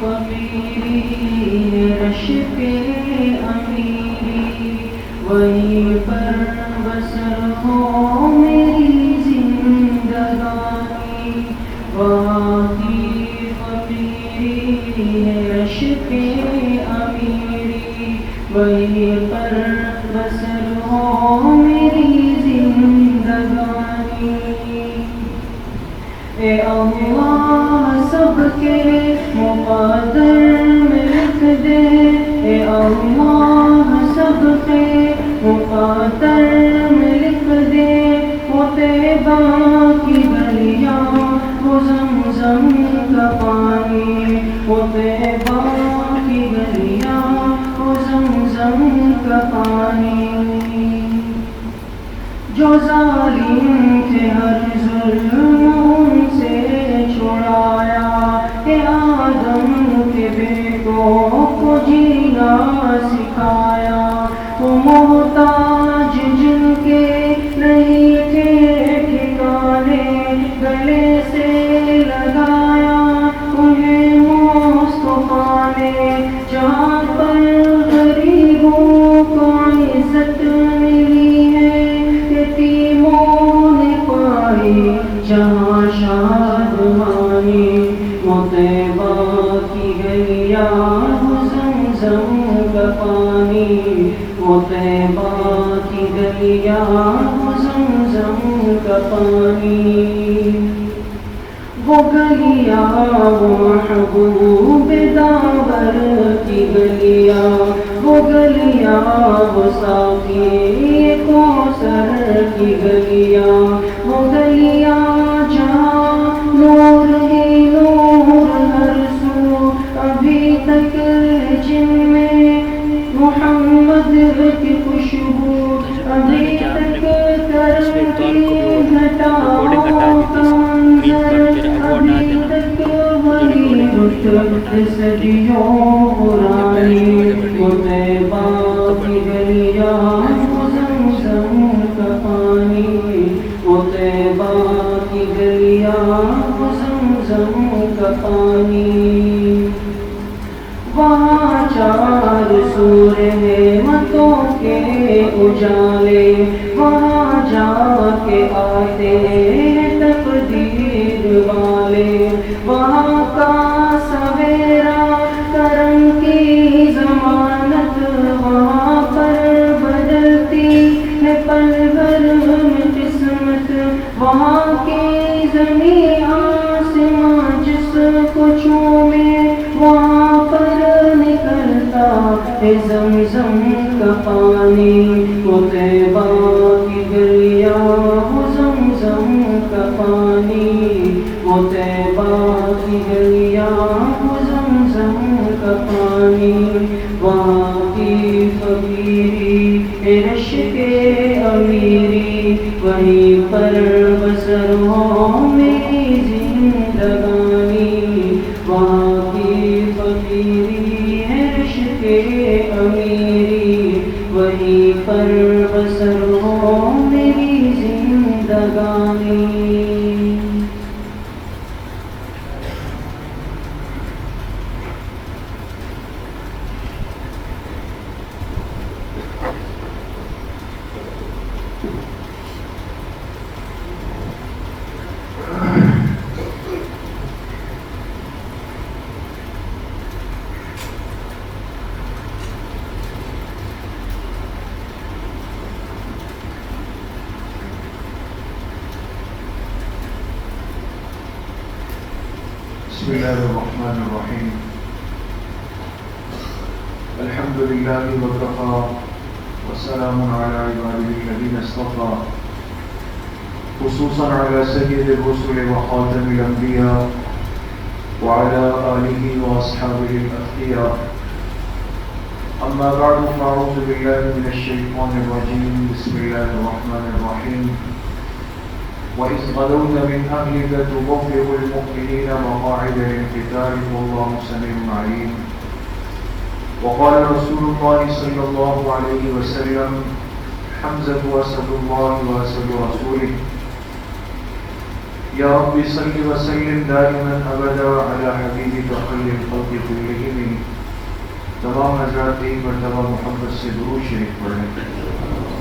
فقیری رش کے امیری، وہیں پر بسر ہو میری زندگانی، وہاں کی فقیری رش کے امیری، وہیں پر بسر ہو میری زندگانی۔ اے اللہ سب کے مقدر میں لکھ دے، اے اللہ سب کے مقدر میں لکھ دے، وہ طیبہ کی گلیاں وہ زمزم کا پانی، وہ طیبہ کی گلیاں وہ زمزم کا پانی۔ جو ظالم تھے ہر ظلم ان سے چھڑایا، کہ آدم کے بیٹوں کو جینا سکھایا، وہ محتاج جن کے نہیں تھے ٹھکانے، گلے سے لگایا انہیں مصطفیٰ نے، جہاں پر غریبوں کو عزت ملی ہے، یتیموں نے پائی جہاں شادمانی، وہ طیبہ کی گلیاں وہ زمزم کا پانی، وہ طیبہ کی گلیاں وہ زمزم کا پانی۔ وہ گلیاں وہ محبوب داور کی گلیاں، وہ گلیاں وہ ساقی کوثر کی گلیاں، وہ گلیاں جہاں نور ہی نور ہر سو، ابھی تک جن میں محمد کی خوشبو، ابھی تک کرم کی گھٹاؤں کا منظر، ابھی تک وہی رت صدیوں پرانی، وہ طیبہ کی گلیاں وہ زمزم کا پانی، وہ طیبہ کی گلیاں وہ زمزم کا پانی۔ وہاں چار سور نعمتوں کے اجالے، وہاں جا کے آتے ہیں تقدیر والے، وہاں کا سویرا کرم کی ضمانت، وہاں پر بدلتی ہے پل بھر میں قسمت، وہاں کی زمین آسمان جس کو چومے وہاں پر نکلتا ہے زمزم کا پانی، وہ طیبہ کی گلیاں وہ زمزم کا پانی، وہ طیبہ کی گلیاں وہ زمزم کا پانی۔ وہاں کی فقیری رش کے امیری، وہیں پر بسر ہو میری زندگانی، وہاں کی فقیری رش کے امیری، وہیں پر بسر ہو میری زندگانی۔ بسم الله الرحمن الرحيم. الحمد لله وكفى وسلام على عباده الذين اصطفى، خصوصا على سيد الرسل وخاتم الأنبياء وعلى آله وأصحابه الأتقياء. أما بعد فأعوذ بالله من الشيطان الرجيم. بسم الله الرحمن الرحيم. وَإِذْ غَدَوْتَ مِنْ أَهْلِكَ تُبَوِّئُ الْمُؤْمِنِينَ مَقَاعِدَ لِلْقِتَالِ وَاللَّهُ سَمِيعٌ عَلِيمٌ. وقال رسول الله صلى الله عليه وسلم: حمزة أسد الله وأسد رسوله یا رب صل وسلم دائما ابدا علی حبیبک خیر الخلق کلہم. تمام حضرات ایک مرتبہ محمد سے درود شریف پڑھیں.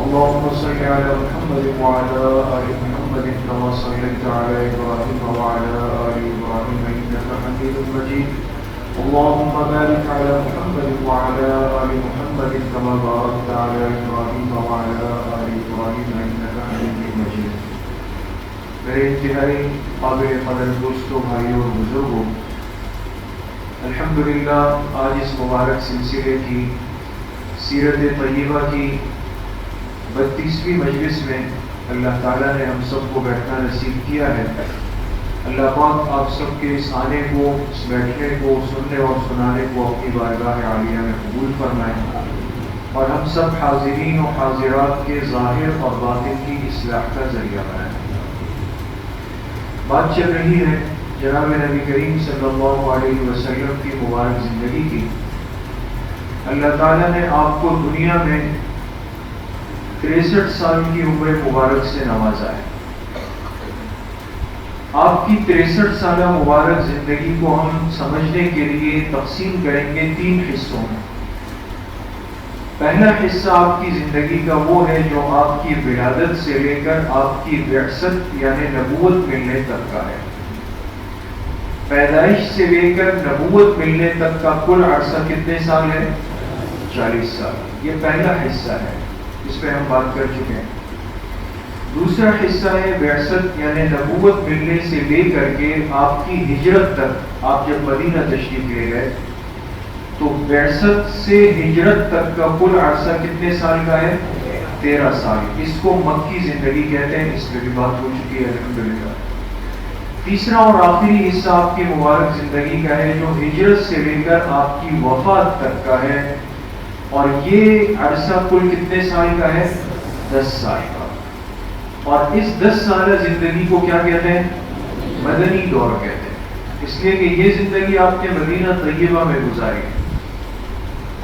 اللهم صل على محمد وعلى آل محمد كما صليت على إبراهيم وعلى آل إبراهيم إنك حميد مجيد. اللهم بارك على محمد وعلى آل محمد كما باركت على إبراهيم وعلى آل إبراهيم إنك حميد مجيد. میرے انتہائی قابل قدر دوستوں، بھائیوں اور بزرگوں، الحمدللہ آج اس مبارک سلسلے کی سیرت طیبہ کی 32ویں مجلس میں اللہ تعالیٰ نے ہم سب کو بیٹھنا نصیب کیا ہے. اللہ پاک آپ سب کے اس آنے کو، اس بیٹھنے کو، سننے اور سنانے کو اپنی بارگاہ عالیہ میں قبول فرمائیں اور ہم سب حاضرین و حاضرات کے ظاہر اور باطن کی اصلاح کا ذریعہ بنائیں. بات چل رہی ہے جناب نبی کریم صلی اللہ علیہ وسلم کی مبارک زندگی کی. اللہ تعالیٰ نے آپ کو دنیا میں 63 سال کی عمر مبارک سے نوازا ہے. آپ کی 63 سالہ مبارک زندگی کو ہم سمجھنے کے لیے تقسیم کریں گے 3 حصوں میں. پہلا حصہ آپ کی زندگی کا وہ ہے جو آپ کی ولادت سے لے کر آپ کی بعثت یعنی نبوت ملنے تک کا ہے. پیدائش سے لے کر نبوت ملنے تک کا کل عرصہ کتنے سال ہے؟ 40 سال. یہ پہلا حصہ ہے، اس پہ ہم بات کر چکے ہیں. دوسرا حصہ ہے بعثت یعنی نبوت ملنے سے لے کر کے آپ کی ہجرت تک. آپ جب مدینہ تشریف لے گئے تو بعثت سے ہجرت تک کا کل عرصہ کتنے سال کا ہے؟ 13 سال. اس کو مکی زندگی کہتے ہیں، اس پہ بھی بات ہو چکی ہے الحمدللہ. تیسرا اور آخری حصہ آپ کی مبارک زندگی کا ہے جو ہجرت سے لے کر آپ کی وفات تک کا ہے، اور یہ عرصہ کل کتنے سال کا ہے؟ 10 سال کا. اور اس 10 سالہ زندگی کو کیا کہتے ہیں؟ مدنی دور کہتے ہیں، اس لیے کہ یہ زندگی آپ نے مدینہ طیبہ میں گزاری.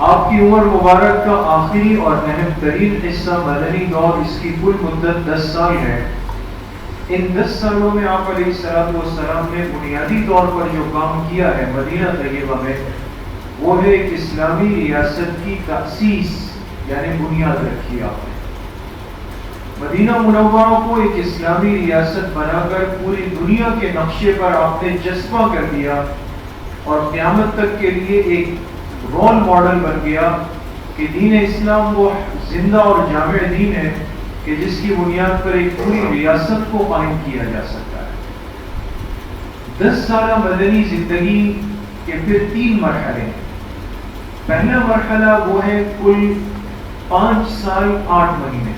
آپ کی عمر مبارک کا آخری اور اہم ترین حصہ مدنی دور، اس کی کل مدت 10 سال ہے. ان 10 سالوں میں آپ علیہ السلام نے بنیادی طور پر جو کام کیا ہے مدینہ طیبہ میں، وہ ہے ایک اسلامی ریاست کی تأسیس یعنی بنیاد رکھی. آپ نے مدینہ منورہ کو ایک اسلامی ریاست بنا کر پوری دنیا کے نقشے پر آپ نے چسپاں کر دیا، اور قیامت تک کے لیے ایک رول ماڈل بن گیا کہ دین اسلام وہ زندہ اور جامع دین ہے کہ جس کی بنیاد پر ایک پوری ریاست کو قائم کیا جا سکتا ہے. 10 سالہ مدنی زندگی کے پھر 3 مرحلے ہیں. پہلا مرحلہ وہ ہے کل 5 سال 8 مہینے.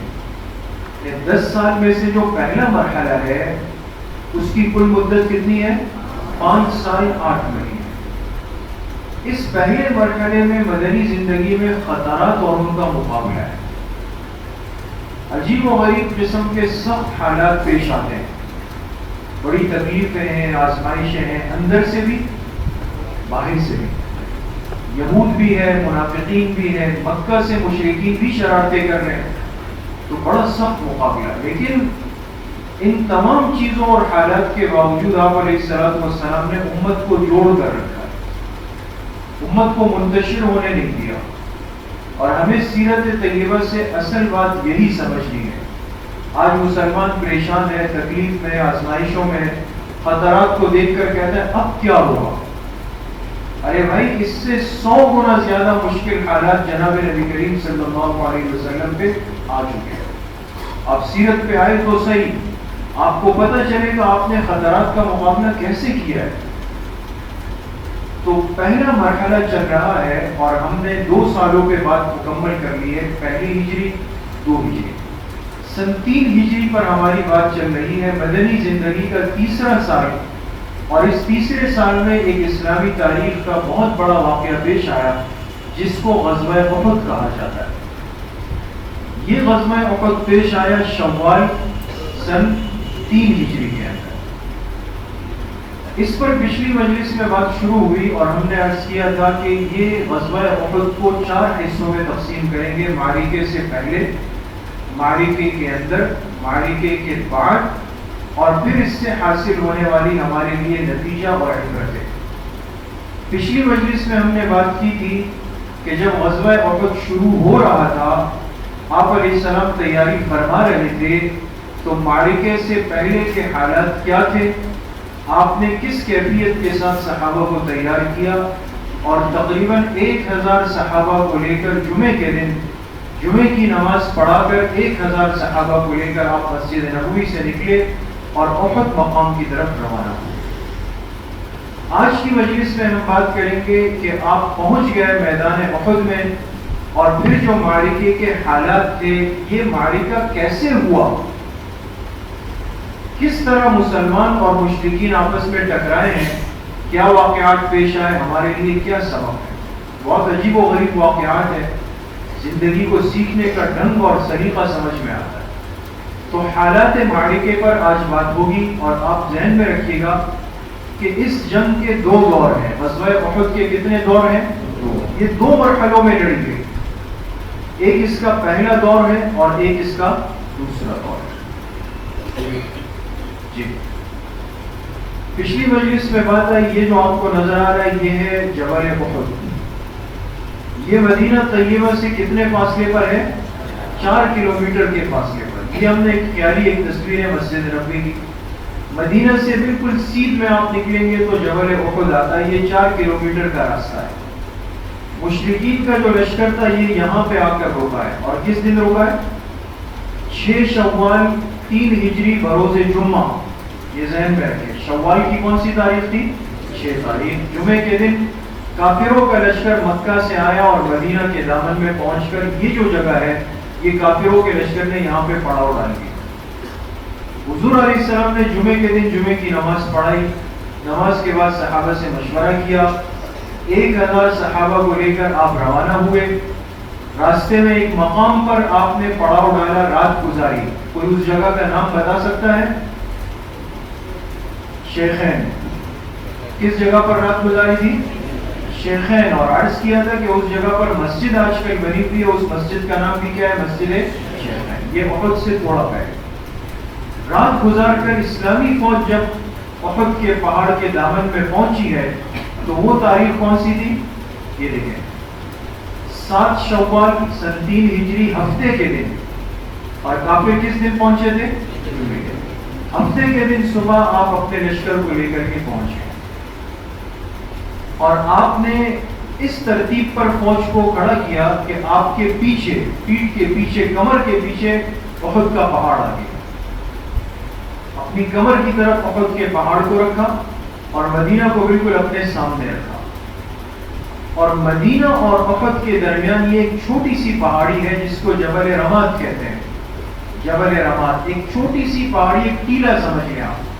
10 سال میں سے جو پہلا مرحلہ ہے اس کی کل مدت کتنی ہے؟ 5 سال 8 مہینے. اس پہلے مرحلے میں مدنی زندگی میں خطرات اور ان کا مقابلہ ہے. عجیب و غریب قسم کے سخت حالات پیش آتے ہیں، بڑی تکلیفیں ہیں، آزمائشیں ہیں، اندر سے بھی باہر سے بھی. یہود بھی ہے، منافقین بھی ہے، مکہ سے مشرکین بھی شرارتیں کر رہے ہیں، تو بڑا سخت مقابلہ. لیکن ان تمام چیزوں اور حالات کے باوجود آپ علیہ السلام نے امت کو جوڑ کر رکھا ہے، امت کو منتشر ہونے نہیں دیا. اور ہمیں سیرت طیبہ سے اصل بات یہی سمجھنی ہے. آج مسلمان پریشان ہے، تکلیف میں، آزمائشوں میں، خطرات کو دیکھ کر کہتا ہے اب کیا ہوا. ارے بھائی، اس سے 100 گنا زیادہ مشکل حالات جناب نبی کریم صلی اللہ علیہ وسلم پہ آ چکے ہیں. آپ سیرت پہ آئے تو صحیح، آپ کو پتہ چلے گا آپ نے خطرات کا مقابلہ کیسے کیا ہے. تو پہلا مرحلہ چل رہا ہے اور ہم نے 2 سالوں کے بعد مکمل کر لی ہے. پہلی ہجری، 2 ہجری، سن 3 ہجری پر ہماری بات چل رہی ہے. مدنی زندگی کا تیسرا سال، اور اس تیسرے سال میں ایک اسلامی تاریخ کا بہت بڑا واقعہ پیش آیا جس کو غزوہ احد کہا جاتا ہے. یہ غزوہ احد پیش آیا شوال سن 3 ہجری کے اندر. اس پر پچھلی مجلس میں بات شروع ہوئی اور ہم نے عرض کیا تھا کہ یہ غزوہ احد کو 4 حصوں میں تقسیم کریں گے: معرکے سے پہلے، معرکے کے اندر، معرکے کے بعد اور پھر اس سے حاصل ہونے والی ہمارے لیے نتیجہ اور عبرت ہے۔ پچھلی مجلس میں ہم نے بات کی تھی کہ جب غزوہ احد شروع ہو رہا تھا، آپ علیہ السلام تیاری فرما رہے تھے، تو معرکے سے پہلے کے حالات کیا تھے، آپ نے کس کیفیت کے ساتھ صحابہ کو تیار کیا، اور تقریباً 1000 صحابہ کو لے کر جمعے کے دن جمعے کی نماز پڑھا کر 1000 صحابہ کو لے کر آپ مسجد نبوی سے نکلے اور احد مقام کی طرف روانہ ہوئے۔ آج کی مجلس میں ہم بات کریں گے کہ آپ پہنچ گئے میدان احد میں، اور پھر جو معرکے کے حالات تھے، یہ معرکہ کیسے ہوا، کس طرح مسلمان اور مشرکین آپس میں ٹکرائے ہیں، کیا واقعات پیش آئے، ہمارے لیے کیا سبب ہے۔ بہت عجیب و غریب واقعات ہیں، زندگی کو سیکھنے کا ڈھنگ اور سلیقہ سمجھ میں آتا ہے۔ تو حالات معرکے پر آج بات ہوگی، اور آپ ذہن میں رکھیے گا کہ اس جنگ کے 2 دور ہیں۔ غزوہ احد کے کتنے دور ہیں؟ یہ 2 مرحلوں میں لڑی گئی، ایک اس کا پہلا دور ہے اور ایک اس کا دوسرا دور ہے۔ جی، پچھلی مجلس میں بات آئی، یہ جو آپ کو نظر آ رہا ہے یہ ہے جبل احد۔ یہ مدینہ طیبہ سے کتنے فاصلے پر ہے؟ 4 کلومیٹر کے فاصلے پر۔ یہ ہم نے ایک خیالی ایک تصویر ہے مسجد نبوی کی۔ مدینہ سے بالکل سیدھ میں آپ نکلیں گے تو جبل احد آتا ہے، یہ 4 کلومیٹر کا راستہ ہے۔ مشرکین کا جو لشکر تھا یہ یہاں پہ آ کر روکا ہے، اور کس دن روکا ہے؟ 6 شوال 3 ہجری بروز جمعہ، یہ ذہن میں رکھیں۔ شوال کی کون سی تاریخ تھی؟ 6 تاریخ، جمعے کے دن کافروں کا لشکر مکہ سے آیا اور مدینہ کے دامن میں پہنچ کر یہ جو جگہ ہے یہ کافروں کے لشکر نے یہاں پہ پڑاؤ ڈال دیا۔ حضور علیہ السلام نے جمعے کے دن جمعے کی نماز پڑھائی، نماز کے بعد صحابہ سے مشورہ کیا، 1000 صحابہ کو لے کر آپ روانہ ہوئے۔ راستے میں ایک مقام پر آپ نے پڑاؤ ڈالا، رات گزاری۔ کوئی اس جگہ کا نام بتا سکتا ہے؟ شیخین۔ کس جگہ پر رات گزاری تھی؟ شیخین، اور عرض کیا تھا کہ اس جگہ پر مسجد آج کل بنی ہوئی ہے، اس مسجد کا نام بھی کیا ہے؟ مسجد شیخین۔ یہ احد سے تھوڑا پہلے رات گزار کر اسلامی فوج جب احد کے پہاڑ کے دامن میں پہنچی ہے تو وہ تاریخ کون سی تھی؟ یہ دیکھیں، 7 شوال سن 3 ہجری ہفتے کے دن، اور کافر کس دن پہنچے تھے؟ ہفتے کے دن صبح آپ اپنے لشکر کو لے کر کے پہنچ گئے، اور آپ نے اس ترتیب پر فوج کو کھڑا کیا کہ آپ کے پیچھے، پیٹھ کے پیچھے، کمر کے پیچھے احد کا پہاڑ آ گیا۔ اپنی کمر کی طرف احد کے پہاڑ کو رکھا اور مدینہ کو بالکل اپنے سامنے رکھا، اور مدینہ اور احد کے درمیان یہ ایک چھوٹی سی پہاڑی ہے جس کو جبل رماد کہتے ہیں۔ جبل رماد ایک چھوٹی سی پہاڑی، ایک ٹیلا سمجھ لیں آپ۔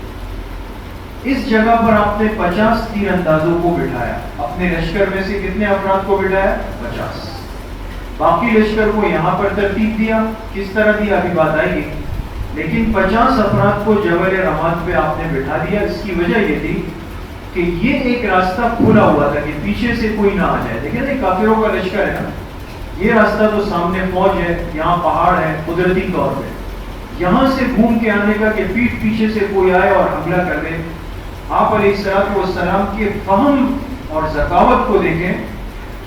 اس جگہ پر آپ نے 50 تیر اندازوں کو بٹھایا، اپنے لشکر میں سے کتنے افراد کو بٹھایا؟ 50۔ باقی لشکر کو یہاں پر ترتیب دیا، کس طرح دیا ابھی بات آئے گی، لیکن 50 افراد کو جبل رماد پہ آپ نے بٹھا دیا۔ اس کی وجہ یہ تھی کہ یہ ایک راستہ کھلا ہوا تھا کہ پیچھے سے کوئی نہ آ جائے۔ دیکھیں نا، کافروں کا لشکر ہے نا، یہ راستہ تو سامنے فوج ہے، یہاں پہاڑ ہے قدرتی طور پہ، یہاں سے گھوم کے آنے کا کہ پیٹھ پیچھے سے کوئی آئے اور حملہ کر دے۔ آپ علیہ السلام کے فہم اور ذکاوت کو دیکھیں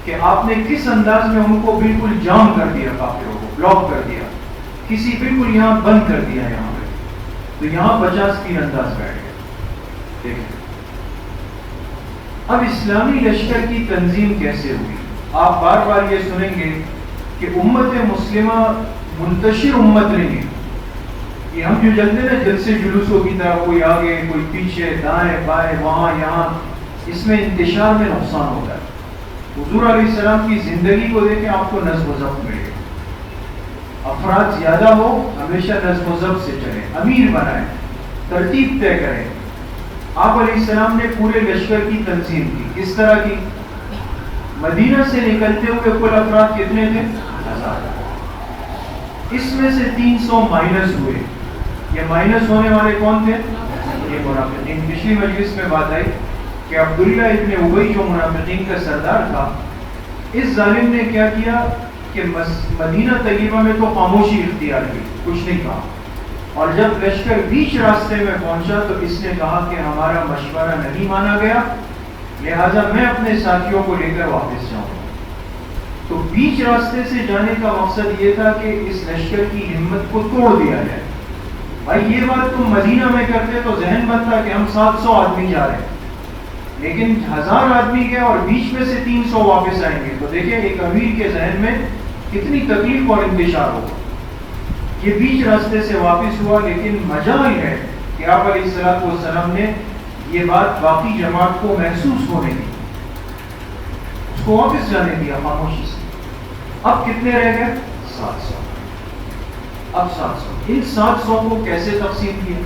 کہ آپ نے کس انداز میں ان کو بالکل جام کر دیا، کافروں کو بلاک کر دیا، کسی بالکل یہاں بند کر دیا یہاں پہ، تو یہاں 50 تیر انداز بیٹھ گئے۔ دیکھیں اب اسلامی لشکر کی تنظیم کیسے ہوئی۔ آپ بار بار یہ سنیں گے کہ امت مسلمہ منتشر امت نہیں ہے، کہ ہم جو چلتے نا جلسے جلوسوں کی طرح، کوئی آگے کوئی پیچھے، دائیں بائیں، وہاں یہاں، اس میں انتشار میں نقصان ہوتا ہے۔ حضور علیہ السلام کی زندگی کو دیکھیں، آپ کو نظم و ضبط ملے گا۔ افراد زیادہ ہو، ہمیشہ نظم و ضبط سے چلیں، امیر بنائیں، ترتیب طے کریں۔ آپ علیہ السلام نے پورے لشکر کی تنظیم کی، کس طرح کی؟ مدینہ سے نکلتے ہوئے کل افراد کتنے تھے؟ 1000۔ اس میں سے 300 مائنس ہوئے۔ یہ مائنس ہونے والے کون تھے؟ یہ منافقین۔ پچھلی مجلس میں بات آئی کہ عبداللہ ابن ابی جو منافقین کا سردار تھا، اس ظالم نے کیا کیا کہ مدینہ طیبہ میں تو خاموشی اختیار کی، کچھ نہیں کہا، اور جب لشکر بیچ راستے میں پہنچا تو اس نے کہا کہ ہمارا مشورہ نہیں مانا گیا، لہذا میں اپنے ساتھیوں کو لے کر واپس جاؤں گا۔ تو بیچ راستے سے جانے کا مقصد یہ تھا کہ اس لشکر کی ہمت کو توڑ دیا جائے۔ بھائی یہ بات تم مدینہ میں کرتے تو ذہن بنتا کہ ہم 700 آدمی جا رہے ہیں، لیکن 1000 آدمی گئے اور بیچ میں سے 300 واپس آئیں گے، تو دیکھیں ایک امیر کے ذہن میں کتنی تکلیف اور انتشار ہوگا۔ یہ بیچ راستے سے واپس ہوا، لیکن مجال ہے کہ آپ علیہ الصلوۃ والسلام نے یہ بات باقی جماعت کو محسوس ہونے دی، اس کو واپس جانے دیا خاموشی سے۔ اب کتنے رہ گئے؟ 700۔ اب 700، ان 700 کو کیسے تقسیم کیا؟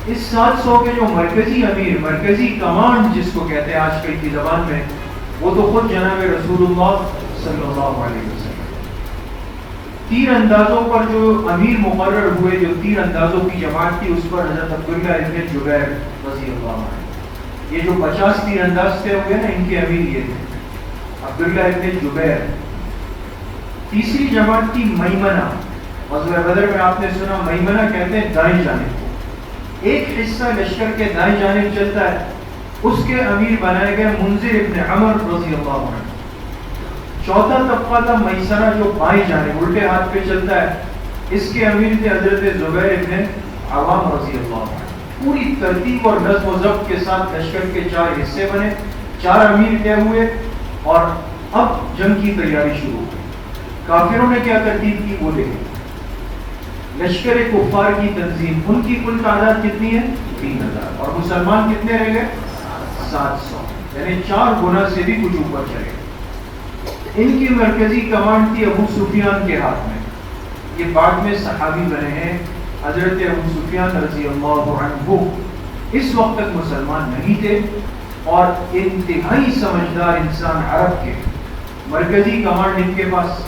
اس 700 کے جو مرکزی امیر، مرکزی کمانڈ جس کو کہتے ہیں آج کل کی زبان میں، وہ تو خود جناب رسول اللہ صلی اللہ علیہ وسلم۔ تیر اندازوں پر جو امیر مقرر ہوئے، جو تیر اندازوں کی جماعت تھی، اس پر حضرت عبداللہ ابن جبیر رضی اللہ عنہ۔ یہ جو 50 تیر انداز تھے ہوئے نا، ان کے امیر یہ تھے عبداللہ ابن جبیر۔ تیسری جماعت تھی میمنہ۔ غزوہ بدر میں آپ نے سنا، میمنہ کہتے ہیں دائیں جانب کو، ایک حصہ لشکر کے دائیں جانب چلتا ہے، اس کے امیر بنائے گئے منذر ابن عمر رضی اللہ عنہ۔ چوتھا طبقہ تھا میسرہ، جو بائیں جانب الٹے ہاتھ پہ چلتا ہے، اس کے امیر تھے حضرت زبیر ابن عوام رضی اللہ عنہ۔ پوری ترتیب اور نظم و ضبط کے ساتھ لشکر کے 4 حصے بنے، 4 امیر طے ہوئے، اور اب جنگ کی تیاری شروع ہوئی۔ کافروں نے کیا ترتیب کی وہ دیکھیں۔ لشکر کفار کی تنظیم، ان کی کل تعداد کتنی ہے؟ 3000، اور مسلمان کتنے رہ گئے؟ 700، یعنی 4 گنا سے بھی کچھ اوپر چلے گئے۔ ان کی مرکزی کمانڈ تھی ابو سفیان کے ہاتھ میں، یہ بعد میں صحابی بنے ہیں حضرت ابو سفیان رضی اللہ عنہ۔ اس وقت تک مسلمان نہیں تھے، اور انتہائی سمجھدار انسان عرب کے، مرکزی کمانڈ ان کے پاس۔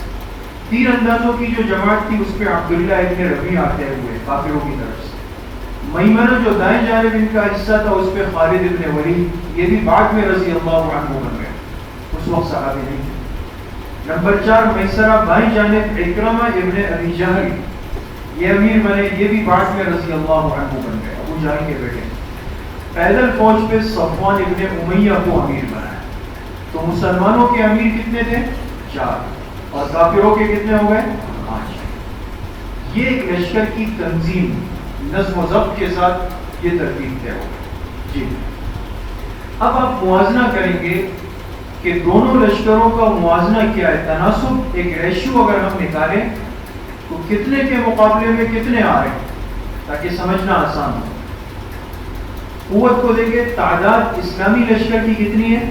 تیر اندازوں کی جو جماعت تھی اس پہ عبداللہ ابن ربیعہ آتے ہوئے کافروں کی طرف سے۔ میمنہ جو دائیں جانب ان کا حصہ تھا، اس پہ خالد ابن ولید، یہ بھی بعد میں رضی اللہ عنہ بن گئے، اس وقت صحابی نہیں تھے۔ نمبر 4 میسرہ بائیں جانب اکرمہ ابن ابی جہل، یہ امیر بنے، یہ بھی بعد میں رضی اللہ عنہ بن گئے، ابو جہل کے بیٹے۔ پیدل فوج پہ صفوان ابن امیہ کو امیر بنایا۔ تو مسلمانوں کے امیر کتنے تھے؟ 4، اور کافروں کے کتنے ہو گئے؟ 5۔ یہ ایک لشکر کی تنظیم، نظم و ضبط کے ساتھ یہ ترتیب طے ہو گئی۔ جی اب آپ موازنہ کریں گے کہ دونوں لشکروں کا موازنہ کیا ہے، تناسب، ایک ریشو اگر ہم نکالیں تو کتنے کے مقابلے میں کتنے آ رہے ہیں، تاکہ سمجھنا آسان ہو۔ قوت کو دیکھیں، تعداد اسلامی لشکر کی کتنی ہے؟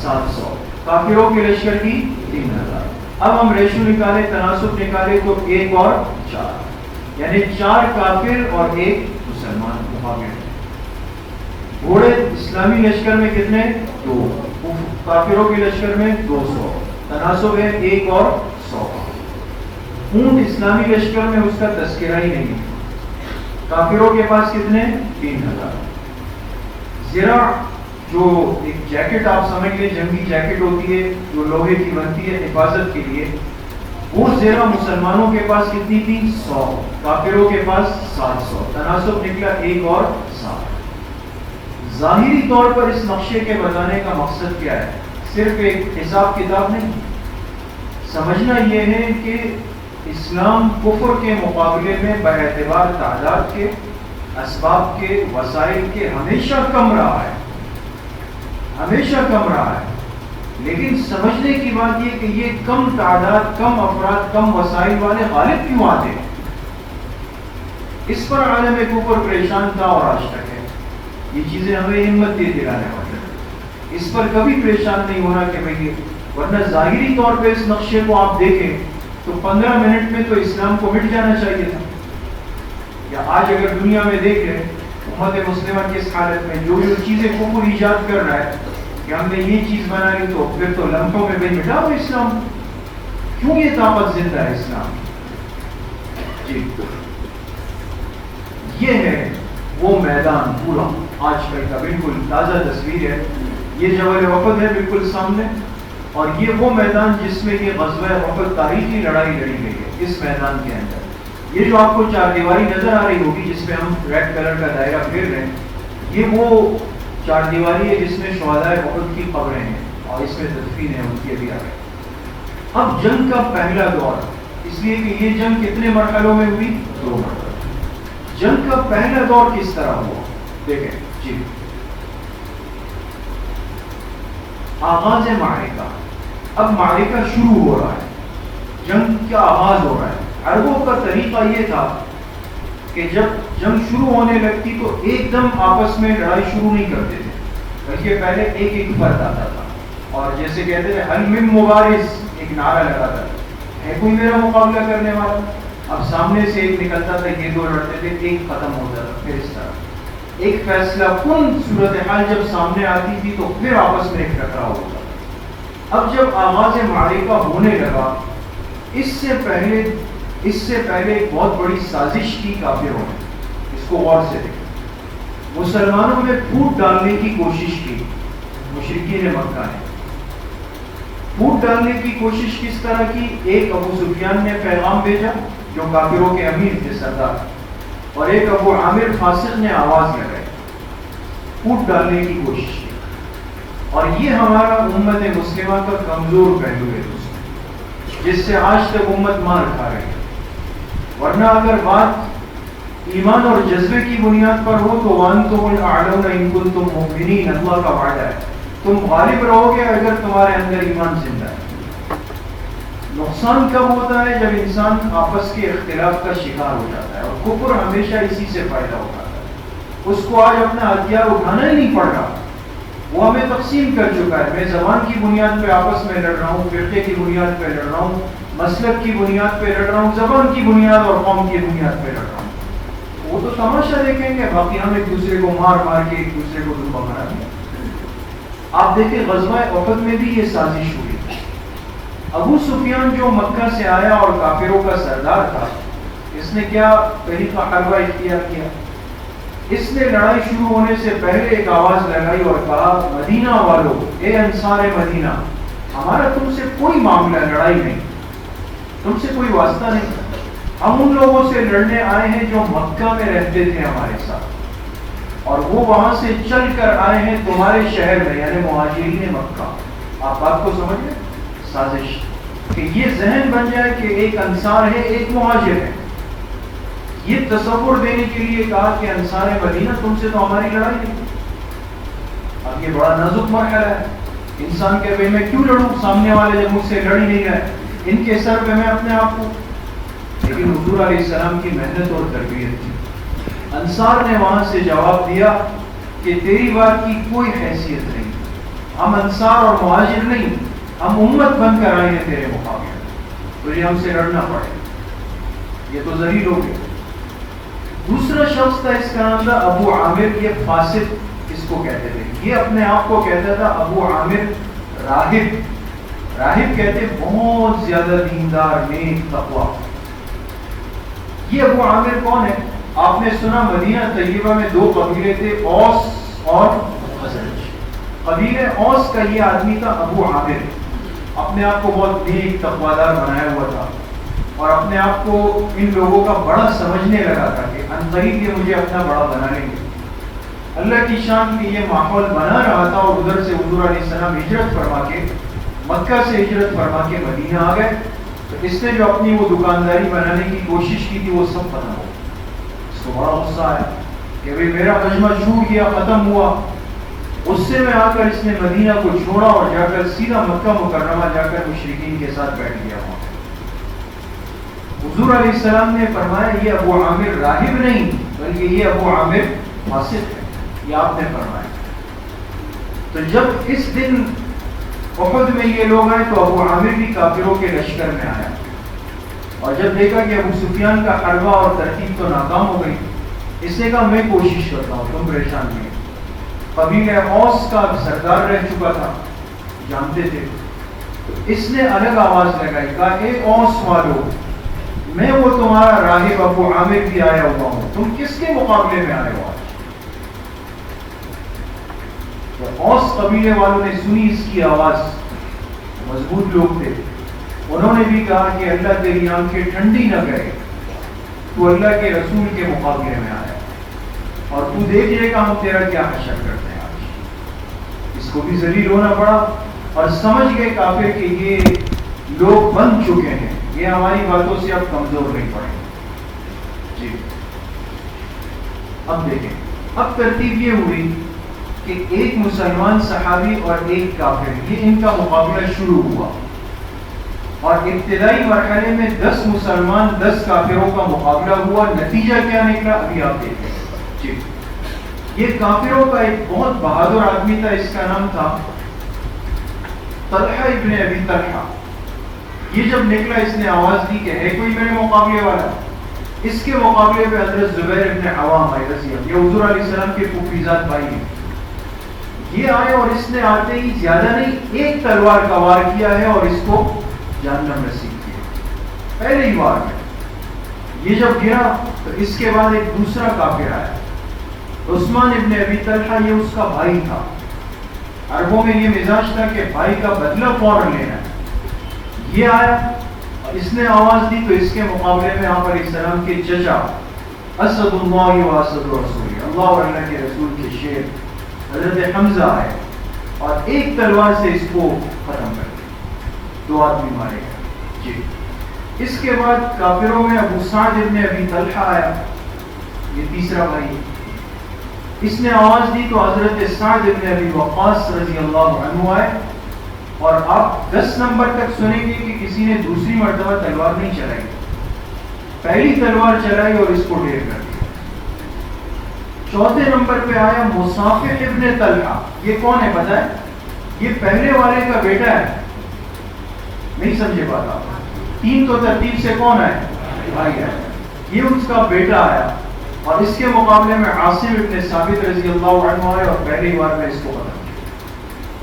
700، کافروں کے لشکر کی 3000۔ اب ہم ریشو نکالے، تناسب نکالے تو 1 اور 4، یعنی 4 کافر اور 1 مسلمان مقابلے۔ گھوڑے اسلامی لشکر میں کتنے؟ 2، کافروں کے لشکر میں 200، تناسب ہے 1 اور 100۔ اونٹ اسلامی لشکر میں اس کا تذکرہ ہی نہیں، کافروں کے پاس کتنے؟ 3000۔ زرع جو ایک جیکٹ آپ سمجھ لیں، جنگی جیکٹ ہوتی ہے جو لوہے کی بنتی ہے حفاظت کے لیے، وہ زرع مسلمانوں کے پاس کتنی تھی؟ 100، کافروں کے پاس 700، تناسب نکلا 1 اور 7۔ ظاہری طور پر اس نقشے کے بتانے کا مقصد کیا ہے؟ صرف ایک حساب کتاب نہیں، سمجھنا یہ ہے کہ اسلام کفر کے مقابلے میں باعتبار تعداد کے، اسباب کے، وسائل کے ہمیشہ کم رہا ہے، ہمیشہ کم رہا ہے۔ لیکن سمجھنے کی بات یہ کہ یہ کم تعداد، کم افراد، کم وسائل والے غالب کیوں آتے ہیں؟ اس پر عالم کفر پریشان تھا اور آج تک ہے۔ یہ چیزیں ہمیں ہمت دے دلانے والی ہیں، اس پر کبھی پریشان نہیں ہونا کہ بھئی، ورنہ ظاہری طور پہ اس نقشے کو آپ دیکھیں تو 15 منٹ میں تو اسلام کو مٹ جانا چاہیے تھا۔ یا آج اگر دنیا میں دیکھیں امت مسلمہ کی اس حالت میں جو چیزیں کفر ایجاد کر رہا ہے کہ ہم نے یہ چیز بنا لی تو پھر تو لمحوں میں بھائی مٹا ہو اسلام، کیوں یہ طاقت زندہ ہے اسلام؟ جی یہ ہے وہ میدان پورا آج کل کا، بالکل تازہ تصویر ہے، یہ جبل احد ہے بالکل سامنے، اور یہ وہ میدان جس میں یہ غزوہ احد تاریخی لڑائی لڑی گئی ہے، اس میدان کے اندر یہ جو آپ کو چار دیواری نظر آ رہی ہوگی جس پہ ہم ریڈ کلر کا دائرہ پھیر رہے ہیں، یہ وہ چار دیواری ہے جس میں شہداء احد کی قبریں ہیں اور اس میں تدفین ہے ان کی ابھی آگے۔ اب جنگ کا پہلا دور، اس لیے کہ یہ جنگ کتنے مرحلوں میں ہوئی؟ 2 مرحلہ۔ جنگ کا پہلا دور کس طرح ہوا دیکھیں جی، آغاز معرکہ۔ اب معرکہ شروع ہو رہا ہے، جنگ کا آغاز ہو رہا ہے۔ عربوں کا طریقہ یہ تھا کہ جب جنگ شروع ہونے لگتی تو ایک دم آپس میں لڑائی شروع نہیں کرتے تھے، بلکہ پہلے ایک ایک فرد آتا تھا اور جیسے کہتے تھے حل من مبارز، ایک نعرہ لگاتا تھا، ہے کوئی میرا مقابلہ کرنے والا؟ اب سامنے سے ایک نکلتا تھا، یہ 2 لڑتے تھے، ایک ختم ہوتا تھا، پھر اس طرح ایک فیصلہ کن صورتحال جب سامنے آتی تھی تو پھر آپس میں ایک ٹکراؤ ہوتا تھا۔ اب جب آغاز معرکہ ہونے لگا، اس سے پہلے ایک بہت بڑی سازش کی کافروں نے، اس کو غور سے دیکھیں۔ مسلمانوں میں پھوٹ ڈالنے کی کوشش کی، مشرکین مکہ نے پھوٹ ڈالنے کی کوشش کس طرح کی؟ ایک ابو سفیان نے پیغام بھیجا جو کافروں کے امیر تھے، سردار، اور ایک ابو عامر فاسق نے آواز لگائی، پھوٹ ڈالنے کی کوشش کی۔ اور یہ ہمارا امت مسلمہ کا کمزور پہلو ہے دوستوں، جس سے آج تک امت مار کھا رہی ہے۔ ورنہ اگر بات ایمان اور جذبے کی بنیاد پر ہو تو وَأَنْتُمُ الْأَعْلَوْنَ إِن كُنتُم مُؤْمِنِينَ، اللہ کا وعدہ ہے، تم غالب رہو گے اگر تمہارے اندر ایمان زندہ ہے۔ نقصان کب ہوتا ہے؟ جب انسان آپس کے اختلاف کا شکار ہو جاتا ہے، اور کفر ہمیشہ اسی سے فائدہ اٹھاتا ہے۔ اس کو آج اپنا ہتھیار اٹھانا ہی نہیں پڑ رہا، وہ ہمیں تقسیم کر چکا ہے۔ میں زبان کی بنیاد پہ آپس میں لڑ رہا ہوں، فرقے کی بنیاد پہ لڑ رہا ہوں، مسلک کی بنیاد پہ لڑ رہا ہوں، زبان کی بنیاد اور قوم کی بنیاد پہ لڑ رہا ہوں۔ وہ تو تماشا دیکھیں گے، باقی ہم ایک دوسرے کو مار مار کے ایک دوسرے کو دھوکہ بنا دیں۔ آپ دیکھیں غزوہ احد میں بھی یہ سازش ہوئی۔ ابو سفیان جو مکہ سے آیا اور کافروں کا سردار تھا، اس نے کیا طریقہ حربہ اختیار کیا؟ اس نے لڑائی شروع ہونے سے پہلے ایک آواز لگائی اور کہا، مدینہ والو، اے انصار مدینہ، ہمارا تم سے کوئی معاملہ لڑائی نہیں، تم سے کوئی واسطہ نہیں، ہم ان لوگوں سے لڑنے آئے ہیں جو مکہ میں رہتے تھے ہمارے ساتھ، اور وہ وہاں سے چل کر آئے ہیں تمہارے شہر میں، یعنی مہاجرین مکہ۔ آپ بات کو سمجھ لیں، سازش کہ یہ ذہن بن جائے کہ ایک انصار ہے، ایک مہاجر ہے، یہ تصور دینے کے لیے کہا کہ انصار مدینہ تم سے تو ہماری لڑائی نہیں۔ اب یہ بڑا نازک مرحلہ ہے، انسان کہ بھائی میں کیوں لڑوں، سامنے والے جب مجھ سے لڑ ہی نہیں گئے، ان کے سر پہ میں اپنے آپ کو۔ لیکن حضور علیہ السلام کی محنت اور تربیت تھی، انصار نے وہاں سے جواب دیا کہ تیری بات کی کوئی حیثیت نہیں، ہم انصار اور مہاجر نہیں، ہم امت بن کر آئے ہیں تیرے مقابلے، تجھے ہم سے لڑنا پڑے، یہ تو ذلیل ہو گیا۔ دوسرا شخص تھا، اس کا نام تھا ابو عامر، یہ فاسق اس کو کہتے تھے، یہ اپنے آپ کو کہتا تھا ابو عامر راہب۔ راہب کہتے بہت زیادہ دیندار، نیک، تقویٰ۔ یہ ابو عامر کون ہے؟ آپ نے سنا مدینہ طیبہ میں 2 قبیلے تھے، اوس اور خزرج۔ قبیلے اوس کا یہ آدمی تھا ابو عامر، اپنے آپ کو بہت نیک تقویدار بنایا ہوا تھا، اور اپنے آپ کو ان لوگوں کا بڑا سمجھنے لگا تھا کہ عنقریب یہ مجھے اپنا بڑا بنا لیں گے۔ اللہ کی شان کی یہ ماحول بنا رہا تھا، اور ادھر سے حضور علیہ السلام ہجرت فرما کے، مکہ سے ہجرت فرما کے مدینہ آ گئے، تو اس نے جو اپنی وہ دکانداری بنانے کی کوشش کی تھی وہ سب ختم ہو گئی۔ اس کو بڑا غصہ آیا کہ بھئی میرا مجمع چھوٹ گیا، ختم ہوا۔ غصے میں آ کر اس نے مدینہ کو چھوڑا اور جا کر سیدھا مکہ مکرمہ جا کر مشرکین کے ساتھ بیٹھ گیا وہاں۔ حضور علیہ السلام نے فرمایا یہ ابو عامر راہب نہیں بلکہ یہ ابو عامر فاسق ہے، یہ آپ نے فرمایا۔ تو جب اس دن احد میں یہ لوگ آئے تو ابو عامر بھی کافروں کے لشکر میں آیا، اور جب دیکھا کہ ابو سفیان کا حربہ اور ترتیب تو ناکام ہو گئی، اس نے کہا میں کوشش کرتا ہوں، تم پریشان نہیں۔ قبیلہ اوس کا سردار رہ چکا تھا، جانتے تھے، تو اس نے الگ آواز لگائی، کہا اے اوس والو، میں وہ تمہارا راہب ابو عامر بھی آیا ہوا ہوں، تم کس کے مقابلے میں آئے ہو آج؟ اوس قبیلے والوں نے سنی اس کی آواز، مضبوط لوگ تھے، انہوں نے بھی کہا کہ اللہ تیری آنکھیں ٹھنڈی نہ کرے، تو اللہ کے رسول کے مقابلے میں آیا اور تو دیکھ لے گا ہم تیرا کیا حشر کرتے ہیں آج. اس کو بھی ذلیل ہونا پڑا اور سمجھ گئے کافر کہ یہ لوگ بن چکے ہیں, یہ ہماری باتوں سے اب کمزور نہیں پڑے. جی اب دیکھیں, اب ترتیب یہ ہوئی کہ ایک مسلمان صحابی اور ایک کافر, یہ ان کا مقابلہ شروع ہوا اور ابتدائی مرحلے میں 10 مسلمان 10 کافروں کا مقابلہ ہوا. نتیجہ کیا نکلا ابھی آپ دیکھیں. جی یہ کافروں کا ایک بہت بہادر آدمی تھا, اس کا نام تھا طلحہ ابن ابی طلحہ. یہ جب نکلا اس نے آواز دی کہ ہے کوئی میرے مقابلے والا. اس کے مقابلے پہ حضرت زبیر ابن عوام آئے رضی اللہ, یہ حضور علیہ السلام کے پھوپھیزاد بھائی ہیں. یہ آئے اور اس نے آتے ہی زیادہ نہیں ایک تلوار کا وار کیا ہے اور اس کو جہنم نصیب کیا پہلے ہی وار میں. یہ جب گرا تو اس کے بعد ایک دوسرا کافر آیا, عثمان ابن ابی طلحہ, یہ اس کا بھائی تھا. عربوں میں یہ مزاج تھا کہ بھائی کا بدلہ فوراً لینا ہے. یہ آیا اور اس نے آواز دی تو اس کے مقابلے میں آپ علیہ السلام کے چچا اسد اللہ و اسد رسول, اللہ اور اللہ کے رسول کے شیر حضرت حمزہ آئے اور ایک تلوار سے اس کو ختم کر دیا. 2 آدمی مارے گئے. جی اس کے بعد کافروں میں ابو سعد ابن ابی طلحہ آیا, یہ تیسرا بھائی. اس نے آواز دی تو حضرت سعد ابن ابی وقاص رضی اللہ عنہ آئے اور آپ 10 نمبر تک سنیں گے کہ کسی نے دوسری مرتبہ تلوار نہیں چلائی, پہلی تلوار چلائی اور اس کو ڈھیر کر دیا. 4تھے نمبر پہ آیا مصافح ابن طلحہ. یہ کون ہے پتہ ہے؟ یہ پہلے والے کا بیٹا ہے. نہیں سمجھے بات آپ؟ 3 تو ترتیب سے کون ہے؟ بھائی ہے. یہ اس کا بیٹا آیا اور اس کے مقابلے میں عاصم ابن ثابت رضی اللہ عنہ آئے اور پہلی بار میں اس کو ختم کیا.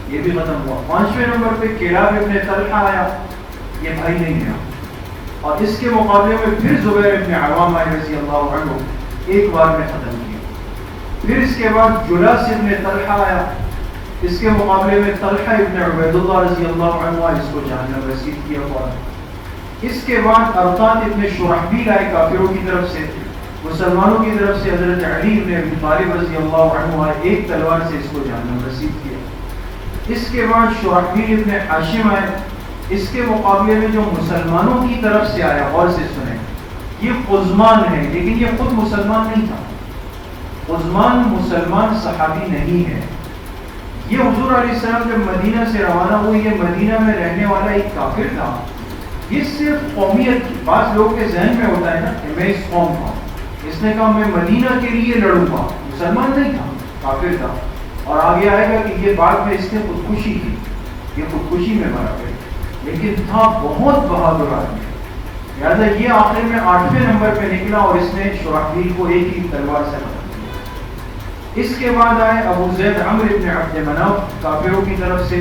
یہ بھی ختم ہوا. 5ویں نمبر پہ کلاب ابن طلحہ آیا, یہ بھائی نہیں ہے, اور اس کے مقابلے میں پھر زبیر ابن عوام آئے رضی اللہ عنہ, ایک بار میں ختم کیا. پھر اس کے بعد جلاس ابن طلحہ آیا, اس کے مقابلے میں طلحہ ابن عبید اللہ رضی اللہ عنہ, اس کو جہنم رسید کیا ہوا. اس کے بعد ارقاد ابن شرحبیل آئے کافروں کی طرف سے, مسلمانوں کی طرف سے حضرت علی ابن ابی طالب رضی اللہ عنہ آئے, ایک تلوار سے اس کو جہنم رسید کیا. اس کے بعد شرحبیل ابن حاشم آئے, اس کے مقابلے میں جو مسلمانوں کی طرف سے آیا, اور سے سنیں, یہ قزمان ہے لیکن یہ خود مسلمان نہیں تھا. قزمان مسلمان صحابی نہیں ہے. یہ حضور علیہ السلام جب مدینہ سے روانہ ہوئے, یہ مدینہ میں رہنے والا ایک کافر تھا. یہ صرف قومیت کی, بعض لوگ کے ذہن میں ہوتا ہے نا کہ میں اس قوم کا ہوں, اس نے کہا میں مدینہ کے لیے لڑوں گا. مسلمان نہیں تھا, کافر تھا. اور آگے آئے گا کہ یہ بعد میں اس نے خودکشی کی, یہ خودکشی میں مرا گیا, لیکن تھا بہت بہادر آدمی. لہٰذا یہ آخر میں 8ویں نمبر پہ نکلا اور اس نے شرحبیل کو ایک ہی تلوار سے ختم کیا. اس کے بعد آئے ابو زید عمرو ابن عبد مناف کافروں کی طرف سے.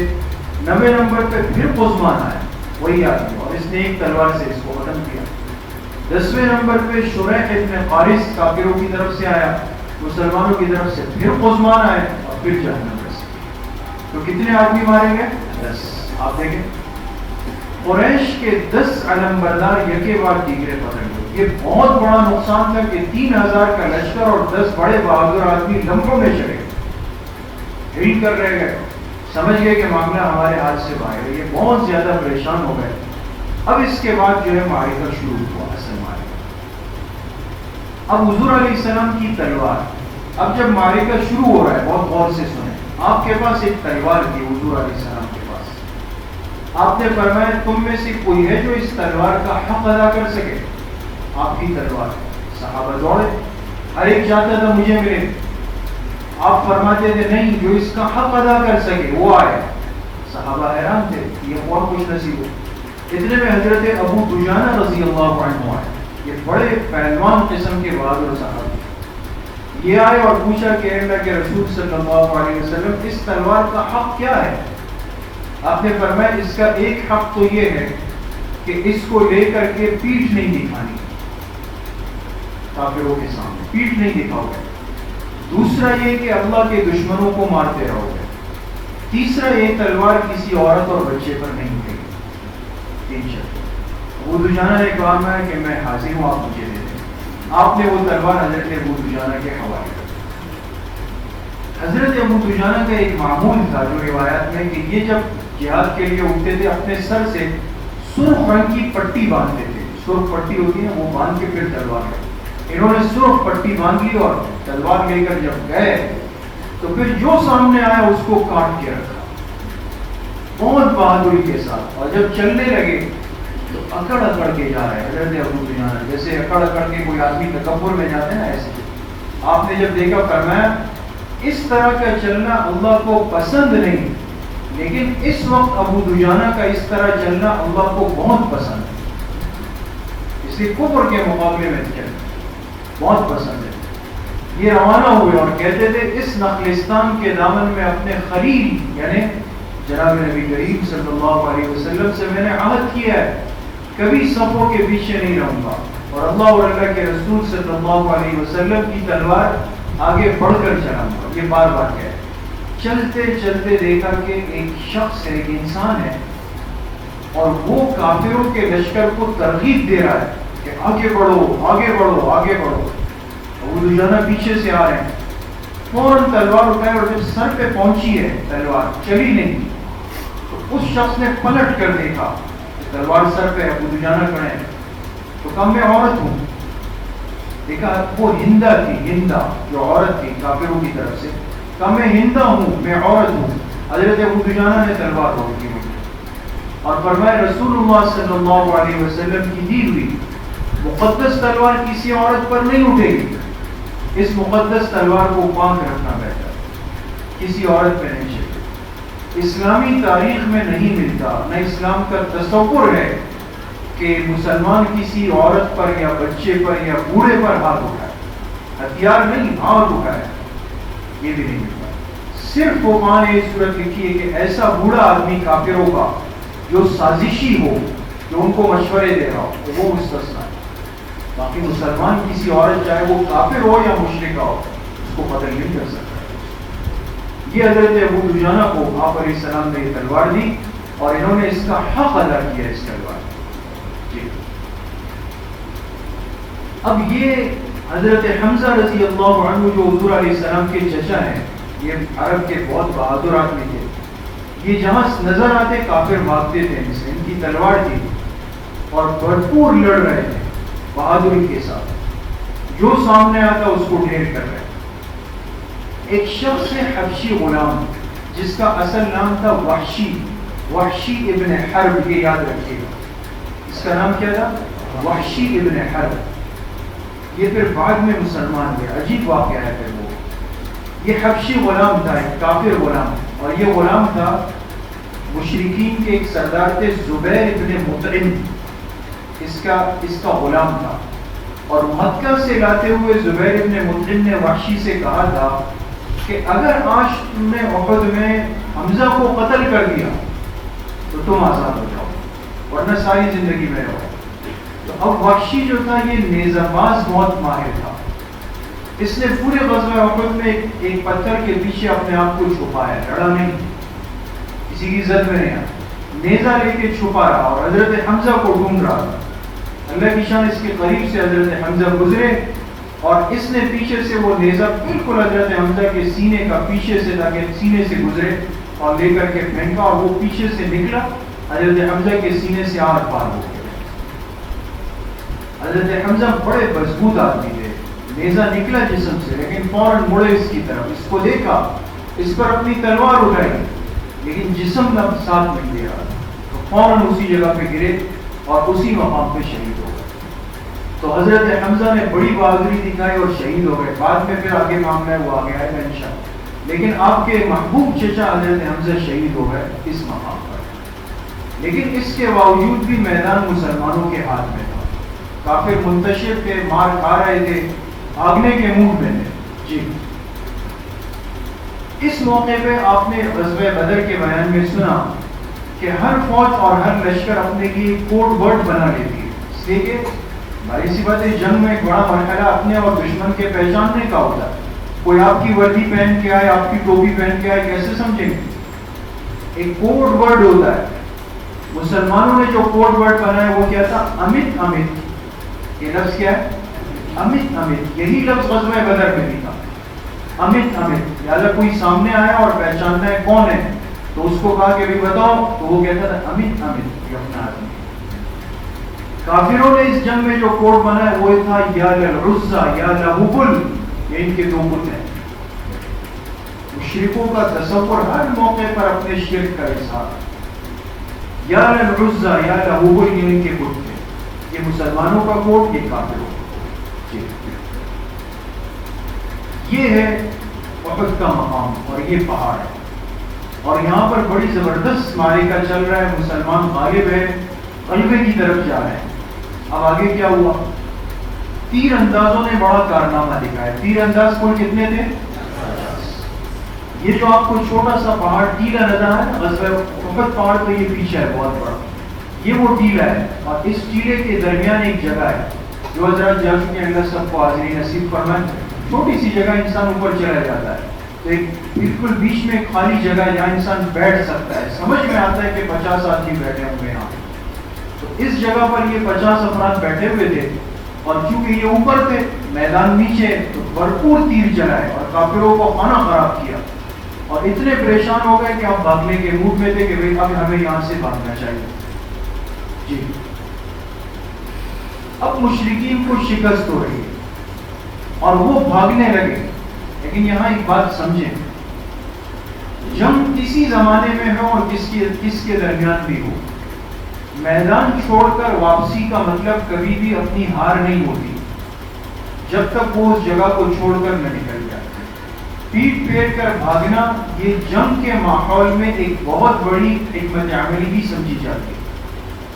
9ویں نمبر پہ پھر قزمان آیا, وہی آدمی, اور اس نے ایک تلوار سے اس کو ختم کیا. 10ویں نمبر پہ شریح ابن قارث کافروں کی طرف سے آیا, مسلمانوں کی طرف سے پھر قزمان آئے اور پھر جہنم رسید. تو کتنے آدمی مارے گئے؟ 10. آپ دیکھیں قریش کے 10 علمبردار یکے بار دیگرے پکڑ گئے. یہ بہت بڑا نقصان تھا کہ 3000 کا لشکر اور 10 بڑے بہادر آدمی لمحوں میں چلے گئے, ہل کر رہ گئے. سمجھ گئے کہ معاملہ ہمارے ہاتھ سے باہر ہے. یہ بہت زیادہ پریشان ہو گئے. اب اس کے بعد جو ہے معرکہ شروع ہوا, اصل معرکہ. اب حضور علیہ السلام کی تلوار, اب جب معرکہ شروع ہو رہا ہے, بہت غور سے سنیں, آپ کے پاس ایک تلوار تھی حضور علیہ السلام کے پاس. آپ نے فرمایا تم میں سے کوئی ہے جو اس تلوار کا حق ادا کر سکے؟ آپ کی تلوار. صحابہ دوڑے, ہر ایک چاہتا تھا مجھے ملے. آپ فرماتے تھے نہیں, جو اس کا حق ادا کر سکے وہ آئے. صحابہ حیران تھے, یہ اور خوش نصیب ہو. اتنے میں حضرت ابو دجانہ رضی اللہ عنہ آئے, یہ بڑے پہلوان قسم کے بہادر صحابی. یہ آئے اور پوچھا کہ اللہ کے رسول صلی اللہ علیہ وسلم اس تلوار کا حق کیا ہے؟ آپ نے فرمایا اس کا ایک حق تو یہ ہے کہ اس کو لے کر کے پیٹھ نہیں دکھانی کافروں کے سامنے, پیٹھ نہیں دکھاؤ گے. دوسرا یہ کہ اللہ کے دشمنوں کو مارتے رہو گے. تیسرا یہ تلوار کسی عورت اور بچے پر نہیں اٹھے گی. 3 شرط. ابو دجانہ نے کہا کہ میں حاضر ہوں, آپ مجھے دے دیں. آپ نے وہ تلوار حضرت ابو دجانہ کے حوالے کر دی۔ حضرت ابو دجانہ کا ایک معمول تھا جو روایات میں کہ یہ جب جہاد کے لیے اٹھتے تھے اپنے سر سے سرخ رنگ کی پٹی باندھتے تھے، سرخ پٹی ہوتی ہے وہ باندھ کے پھر تلوار لے۔ انہوں نے سرخ پٹی باندھ لی اور تلوار لے کر جب گئے تو پھر جو سامنے آیا اس کو کاٹ کے رکھا بہت بہادری کے ساتھ، اور جب چلنے لگے تو اکڑ اکڑ کے جا رہے ہیں حضرت ابو دجانہ، جیسے اکڑ اکڑ کے کوئی آدمی تکبر میں جاتے ہیں نا، ایسے آپ نے جب دیکھا فرمایا اس طرح کا چلنا اللہ کو پسند نہیں، لیکن اس وقت ابو دجانہ کا اس طرح چلنا اللہ کو بہت پسند ہے، اس لیے کفر کے مقابلے میں چلنا بہت پسند ہے۔ یہ روانہ ہوئے اور کہتے تھے اس نخلستان کے دامن میں اپنے خلیل یعنی جناب نبی کریم صلی اللہ علیہ وسلم سے میں نے عہد کیا ہے کبھی صفوں کے پیچھے نہیں رہوں گا، اور اللہ اور اللہ کے رسول صلی اللہ علیہ وسلم کی تلوار آگے بڑھ کر چلاؤں گا۔ یہ بار بار کہا ہے۔ چلتے چلتے دیکھا کہ ایک شخص ہے، ایک انسان ہے، اور وہ کافروں کے لشکر کو ترغیب دے رہا ہے کہ آگے بڑھو آگے بڑھو آگے بڑھو۔ ابو دجانہ پیچھے سے آ رہے ہیں، فوراً تلوار اٹھائے اور جب سر پہ پہنچی ہے تلوار چلی نہیں تو اس شخص نے پلٹ کر دیکھا کہ تلوار سر پہ ابو دجانہ کھڑے ہیں، تو کہا میں عورت ہوں۔ دیکھا وہ ہندا تھی، ہندا جو عورت تھی کافروں کی طرف سے، کہا میں ہندا ہوں، میں عورت ہوں۔ حضرت ابو دجانہ نے تلوار روک دی اور فرمایا رسول اللہ صلی اللہ علیہ وسلم کی دی ہوئی مقدس تلوار کسی عورت پر نہیں اٹھے گی، اس مقدس تلوار کو پاک رکھنا بہتر، کسی عورت پہ نہیں چلے۔ اسلامی تاریخ میں نہیں ملتا، نہ اسلام کا تصور ہے کہ مسلمان کسی عورت پر یا بچے پر یا بوڑھے پر ہاتھ اٹھائے، ہتھیار نہیں ہاتھ اٹھائے، یہ بھی نہیں ملتا۔ صرف وہ ماں نے اس صورت لکھی ہے کہ ایسا بوڑھا آدمی کافروں کا جو سازشی ہو، جو ان کو مشورے دے رہا ہو، تو وہ مستثنا ہے۔ باقی مسلمان کسی عورت چاہے وہ کافر ہو یا مشرکہ ہو اس کو قتل نہیں کر سکتا۔ یہ حضرت ابو دجانہ کو آپ علیہ السلام نے یہ تلوار دی اور انہوں نے اس کا حق ادا کیا اس تلوار۔ جی اب یہ حضرت حمزہ رضی اللہ عنہ جو حضور علیہ السلام کے چچا ہیں، یہ عرب کے بہت بہادر آدمی تھے، یہ جہاں نظر آتے کافر بھاگتے تھے، ان سے ان کی تلوار تھی اور بھرپور لڑ رہے تھے بہادری کے ساتھ، جو سامنے آتا اس کو ڈھیر کر رہے۔ ایک شخص حبشی غلام جس کا اصل نام تھا وحشی ابن حرب، یہ یاد رکھیے گا، اس کا نام کیا تھا؟ وحشی ابن حرب۔ یہ پھر بعد میں مسلمان ہوئے، عجیب واقعہ ہے پھر وہ۔ یہ حبشی غلام تھا، ایک کافر غلام، اور یہ غلام تھا مشرکین کے ایک سردار تھے زبیر ابن مطعم، اس کا غلام تھا، اور مکہ سے لاتے ہوئے زبیر ابن مطعم نے وحشی سے کہا تھا کہ اگر آج تم نے احد میں حمزہ کو قتل کر دیا تو تم آزاد ہو جاؤ، ورنہ ساری زندگی میں رہو۔ تو اب وحشی جو تھا یہ نیزہ باز بہت ماہر تھا، اس نے پورے غزوہ احد میں ایک پتھر کے پیچھے اپنے آپ کو چھپایا، لڑا نہیں، کسی کی زد میں نہیں آیا، نیزہ لے کے چھپا رہا اور حضرت حمزہ کو ڈھونڈ رہا تھا۔ اللہ کی شان اس کے قریب سے حضرت حمزہ گزرے اور اس نے پیچھے سے وہ نیزہ بالکل حضرت حمزہ کے سینے کا پیچھے سے تاکہ سینے سے گزرے اور لے کر کے پھینکا، اور وہ پیچھے سے نکلا، حضرت حمزہ کے سینے سے آر پار ہو گیا۔ حضرت حمزہ بڑے مضبوط آدمی تھے، نیزہ نکلا جسم سے لیکن فوراً مڑے اس کی طرف، اس کو دیکھا، اس پر اپنی تلوار اٹھائی لیکن جسم اب ساتھ نہیں دے رہا، تو فوراً اسی جگہ پہ گرے اور اسی مقام پہ شہید ہو گئے۔ تو حضرت حمزہ نے بڑی بہادری دکھائی اور شہید ہو گئے۔ بعد میں پھر آگے معاملہ ہے وہ آگے آئے گا انشاءاللہ، لیکن آپ کے محبوب چچا حضرت حمزہ شہید ہو گئے اس مقام پر۔ لیکن اس کے باوجود بھی میدان مسلمانوں کے ہاتھ میں تھا، کافر منتشر تھے، مار کھا رہے تھے، آگنے کے منہ میں تھے۔ جی اس موقع پہ آپ نے غزوہ بدر کے بیان میں سنا کہ ہر فوج اور ہر لشکر اپنے لیے کوڈ ورڈ بنا لیتی ہے، اس لیے کہ بھائی سی بات ہے، جنگ میں ایک بڑا مرحلہ اپنے اور دشمن کے پہچاننے کا ہوتا ہے۔ کوئی آپ کی وردی پہن کے آئے، آپ کی ٹوپی پہن کے آئے، کیسے سمجھیں گے؟ ایک کوڈ ورڈ ہوتا ہے۔ مسلمانوں نے جو کوڈ ورڈ بنایا وہ کیا تھا؟ امت امت۔ یہ لفظ کیا ہے؟ امت امت، یہی لفظ غزوہ بدر میں بھی تھا، امت امت، یا اللہ کوئی سامنے آیا اور پہچاننا ہے کون ہے تو اس کو کہا کہ بھی بتاؤ، تو وہ کہتا تھا امت امت، یہ اپنا آدمی۔ کافروں نے اس جنگ میں جو کوڈ بنایا وہ تھا یا للعزا یا لہبل، یہ ان کے دو بت ہیں۔ مشرکوں کا تصور ہر موقع پر اپنے شرک کا اظہار، یا للعزا یا لہبل، یہ ان کے بت تھے، یہ مسلمانوں کا کوڈ، یہ کافروں کا کوڈ۔ یہ ہے احد کا مقام اور یہ پہاڑ ہے، اور یہاں پر بڑی زبردست معرکہ چل رہا ہے، مسلمان غالب ہے، غلبے کی طرف جا رہے ہیں۔ اب آگے کیا ہوا؟ تیر اندازوں نے بڑا کارنامہ دکھایا۔ تیر انداز کون کتنے تھے؟ یہ جو آپ کو چھوٹا سا پہاڑ ٹیلا نظر ہے، غزوہ احد پہاڑ تو یہ پیچھے ہے بہت بڑا، یہ وہ ٹیلا ہے، اور اس ٹیلے کے درمیان ایک جگہ ہے جو حضرات جا چکے ہیں، اللہ سب کو حاضری نصیب فرمائے۔ چھوٹی سی جگہ انسان اوپر چلا جاتا ہے، تو ایک بالکل بیچ میں خالی جگہ ہے جہاں انسان بیٹھ سکتا ہے، سمجھ میں آتا ہے کہ 50 آدمی بیٹھے ہوئے یہاں۔ تو اس جگہ پر یہ 50 افراد بیٹھے ہوئے تھے، اور چونکہ یہ اوپر تھے، میدان نیچے، تو بھرپور تیر چلائے اور کافروں کو خانہ خراب کیا، اور اتنے پریشان ہو گئے کہ آپ بھاگنے کے موڈ میں تھے کہ بھئی اب ہمیں یہاں سے بھاگنا چاہیے۔ جی اب مشرکین کو شکست ہو رہی ہے اور وہ بھاگنے لگے، لیکن یہاں ایک بات سمجھیں، جنگ کسی زمانے میں ہو اور کس کے درمیان بھی ہو، میدان چھوڑ کر واپسی کا مطلب کبھی بھی اپنی ہار نہیں ہوتی جب تک وہ اس جگہ کو چھوڑ کر نہ نکل جائے۔ پیٹ پھیر کر بھاگنا یہ جنگ کے ماحول میں ایک بہت بڑی حکمت عملی بھی سمجھی جاتی ہے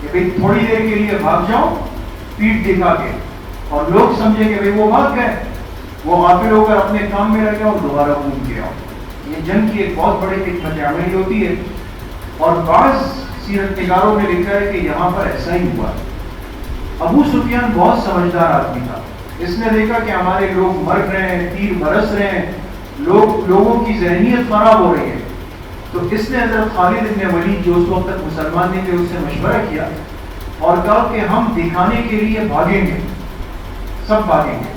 کہ بھئی تھوڑی دیر کے لیے بھاگ جاؤ پیٹ دکھا کے، اور لوگ سمجھے کہ بھئی وہ بھاگ گئے، وہ غافل ہو کر اپنے کام میں رہ گیا اور دوبارہ گھوم کے آؤ۔ یہ جنگ کی ایک بہت بڑی حکمت عملی ہوتی ہے، اور بعض سیرت نگاروں نے لکھا ہے کہ یہاں پر ایسا ہی ہوا۔ ابو سفیان بہت سمجھدار آدمی تھا، اس نے دیکھا کہ ہمارے لوگ مر رہے ہیں، تیر برس رہے ہیں، لوگوں کی ذہنیت خراب ہو رہی ہے، تو اس نے حضرت خالد بن ولید جو اس وقت تک مسلمان نہیں تھے اس سے مشورہ کیا اور کہا کہ ہم دکھانے کے لیے بھاگیں گے، سب بھاگیں گے،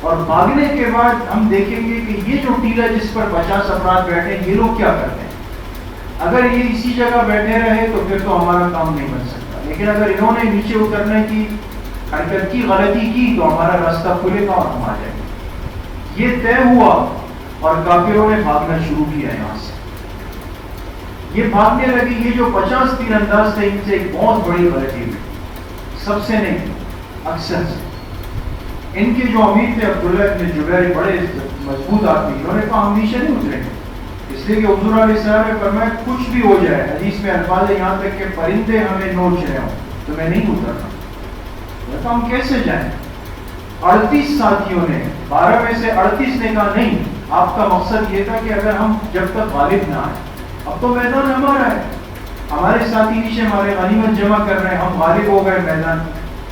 اور بھاگنے کے بعد ہم دیکھیں گے کہ یہ جو ٹیلا جس پر 50 افراد بیٹھے ہیں یہ لوگ کیا کرتے ہیں۔ اگر یہ اسی جگہ بیٹھے رہے تو پھر تو ہمارا کام نہیں بن سکتا، لیکن اگر انہوں نے نیچے اترنے کی حرکت کی، غلطی کی، تو ہمارا راستہ کھلے گا اور ہم آ جائیں گے۔ یہ طے ہوا اور کافروں نے بھاگنا شروع کیا یہاں سے۔ یہ بھاگنے لگی، یہ جو 50 تیر انداز تھے ان سے ایک بہت بڑی غلطی ہوئی، سب سے نہیں اکثر سے۔ ان کے جو امیر تھے عبداللہ ابن جبیر، بڑے مضبوط آدمی، انہوں نے کہا ہم نیچے نہیں اتریں گے، اس لیے کہ حضور علیہ السلام نے فرمایا کچھ بھی ہو جائے، حدیث میں الفاظ ہے یہاں تک کہ پرندے ہمیں نوچ رہے ہوں تو میں نہیں اترنا۔ تو ہم کیسے جائیں؟ 38 ساتھیوں نے، 12 میں سے 38 نے کہا نہیں، آپ کا مقصد یہ تھا کہ اگر ہم جب تک غالب نہ آئے، اب تو میدان ہمارا ہے، ہمارے ساتھی نیچے ہمارے غنیمت جمع کر رہے ہیں، ہم غالب ہو گئے، میدان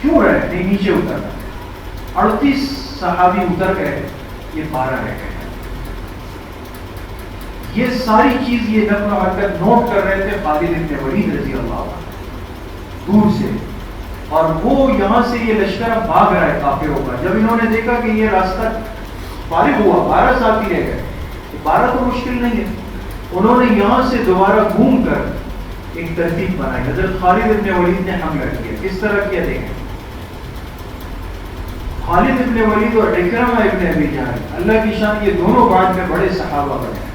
کیوں رہے، نہیں نیچے اترنا۔ 38 صحابی اتر گئے، یہ 12 رہ گئے۔ یہ ساری چیز یہ نقل و حرکت نوٹ کر رہے تھے خالد بن ولید رضی اللہ عنہ دور سے، اور وہ یہاں سے یہ لشکر اب بھاگ رہا ہے کافروں کا۔ جب انہوں نے دیکھا کہ یہ راستہ فارغ ہوا، 12 ساتھی رہ گئے، 12 تو مشکل نہیں ہے، انہوں نے یہاں سے دوبارہ گھوم کر ایک ترتیب بنائی۔ حضرت خالد بن ولید نے حملہ کیا، کس طرح کیا دیکھیں۔ خالد ابن ولید اور اکرمہ ابن ابی جہل، اللہ کی شان، یہ دونوں بعد میں بڑے صحابہ بنے۔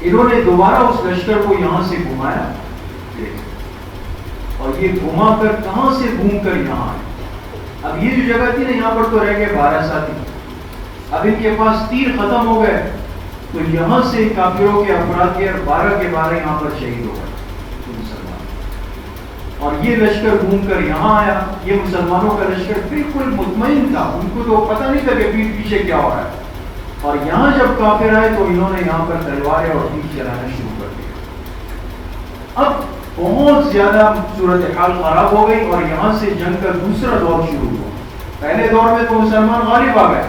انہوں نے دوبارہ اس لشکر کو یہاں سے گھمایا، اور یہ گھما کر کہاں سے گھوم کر یہاں آئے۔ اب یہ جو جگہ تھی نا، یہاں پر تو رہ گئے 12 ساتھی، اب ان کے پاس تیر ختم ہو گئے، تو یہاں سے کافروں کے افراد کے 12 کے 12 یہاں پر شہید ہو گئے مسلمان، اور یہ لشکر گھوم کر یہاں آیا۔ یہ مسلمانوں کا لشکر بالکل مطمئن تھا، ان کو تو پتہ نہیں تھا کہ پیٹ پیچھے کیا ہو رہا ہے، اور یہاں جب کافر آئے تو انہوں نے یہاں پر تلواریں اور تیر چلانا شروع کر دیا۔ اب بہت زیادہ صورتحال خراب ہو گئی، اور یہاں سے جنگ کا دوسرا دور شروع ہوا۔ پہلے دور میں تو مسلمان غالب آ گئے،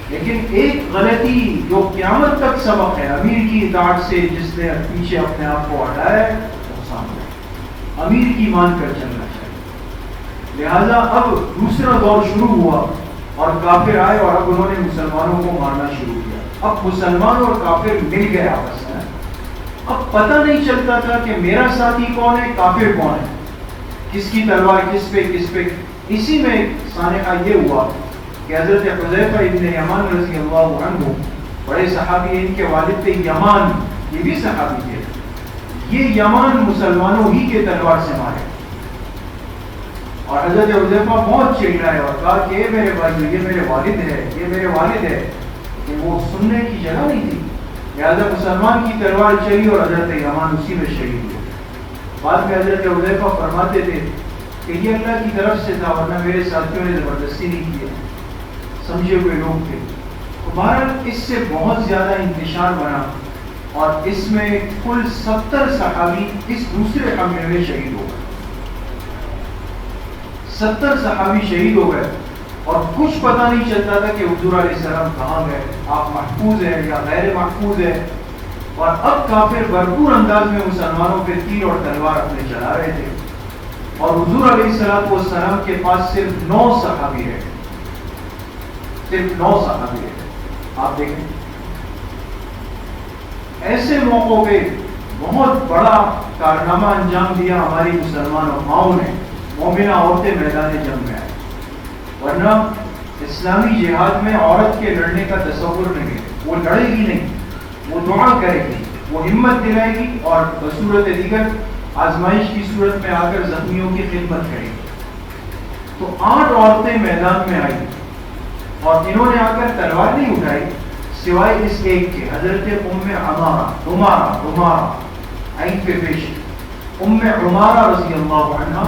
لیکن ایک غلطی جو قیامت تک سبق ہے، امیر کی اطاعت سے جس نے پیچھے اپنے آپ کو ہٹایا ہے، وہ سامنے امیر کی مان کر چلنا چاہیے۔ لہذا اب دوسرا دور شروع ہوا اور کافر آئے اور اب انہوں نے مسلمانوں کو مارنا شروع کیا. اب مسلمان اور کافر مل گئے آپس میں. اب پتہ نہیں چلتا تھا کہ میرا ساتھی کون ہے, کافر کون ہے, کس کی تلوار کس پہ. اسی میں سانحہ یہ ہوا کہ حضرت حذیفہ ابن یمان رضی اللہ عنہ بڑے صحابی ہیں, ان کے والد تھے یمان, یہ بھی صحابی تھے. یہ یمان مسلمانوں ہی کے تلوار سے مارے اور حضرت حذیفہ بہت چڑھائے اور کہا کہ اے میرے بھائی یہ میرے والد ہے, یہ میرے والد ہے. کہ وہ سننے کی جگہ نہیں تھی, لہٰذا مسلمان کی تلوار چلی اور حضرت یمان اسی میں شہید ہوئے. بعد میں حضرت حذیفہ فرماتے تھے کہ یہ اللہ کی طرف سے تھا, ورنہ میرے ساتھیوں نے زبردستی نہیں کی, سمجھے ہوئے لوگ تھے. بہرحال اس سے بہت زیادہ انتشار بنا اور اس میں کل 70 صحابی اس دوسرے حملے میں شہید ہو گئے. 70 صحابی شہید ہو گئے اور کچھ پتہ نہیں چلتا تھا کہ حضور علیہ السلام کہاں گئے, آپ محفوظ ہیں یا غیر محفوظ ہیں. اور اب کافر بھرپور انداز میں مسلمانوں پہ تیر اور تلوار اپنے چلا رہے تھے اور حضور علیہ السلام کے پاس صرف 9 صحابی رہے, صرف 9 صحابی رہے. آپ دیکھیں ایسے موقعوں پہ بہت بڑا کارنامہ انجام دیا ہماری مسلمان ماؤں نے, مومنہ عورتیں میدان جنگ میں آئیں. ورنہ اسلامی جہاد میں عورت کے لڑنے کا تصور نہیں ہے. وہ لڑے گی نہیں, وہ دعا کرے گی, وہ ہمت دلائے گی اور بصورت دیگر آزمائش کی صورت میں آ کر زخمیوں کی خدمت کرے گی. تو 8 عورتیں میدان میں آئی اور انہوں نے آ کر تلوار نہیں اٹھائی سوائے اس ایک کے, حضرت عمارہ عین پہ پیش عمارہ رضی اللہ عنہ.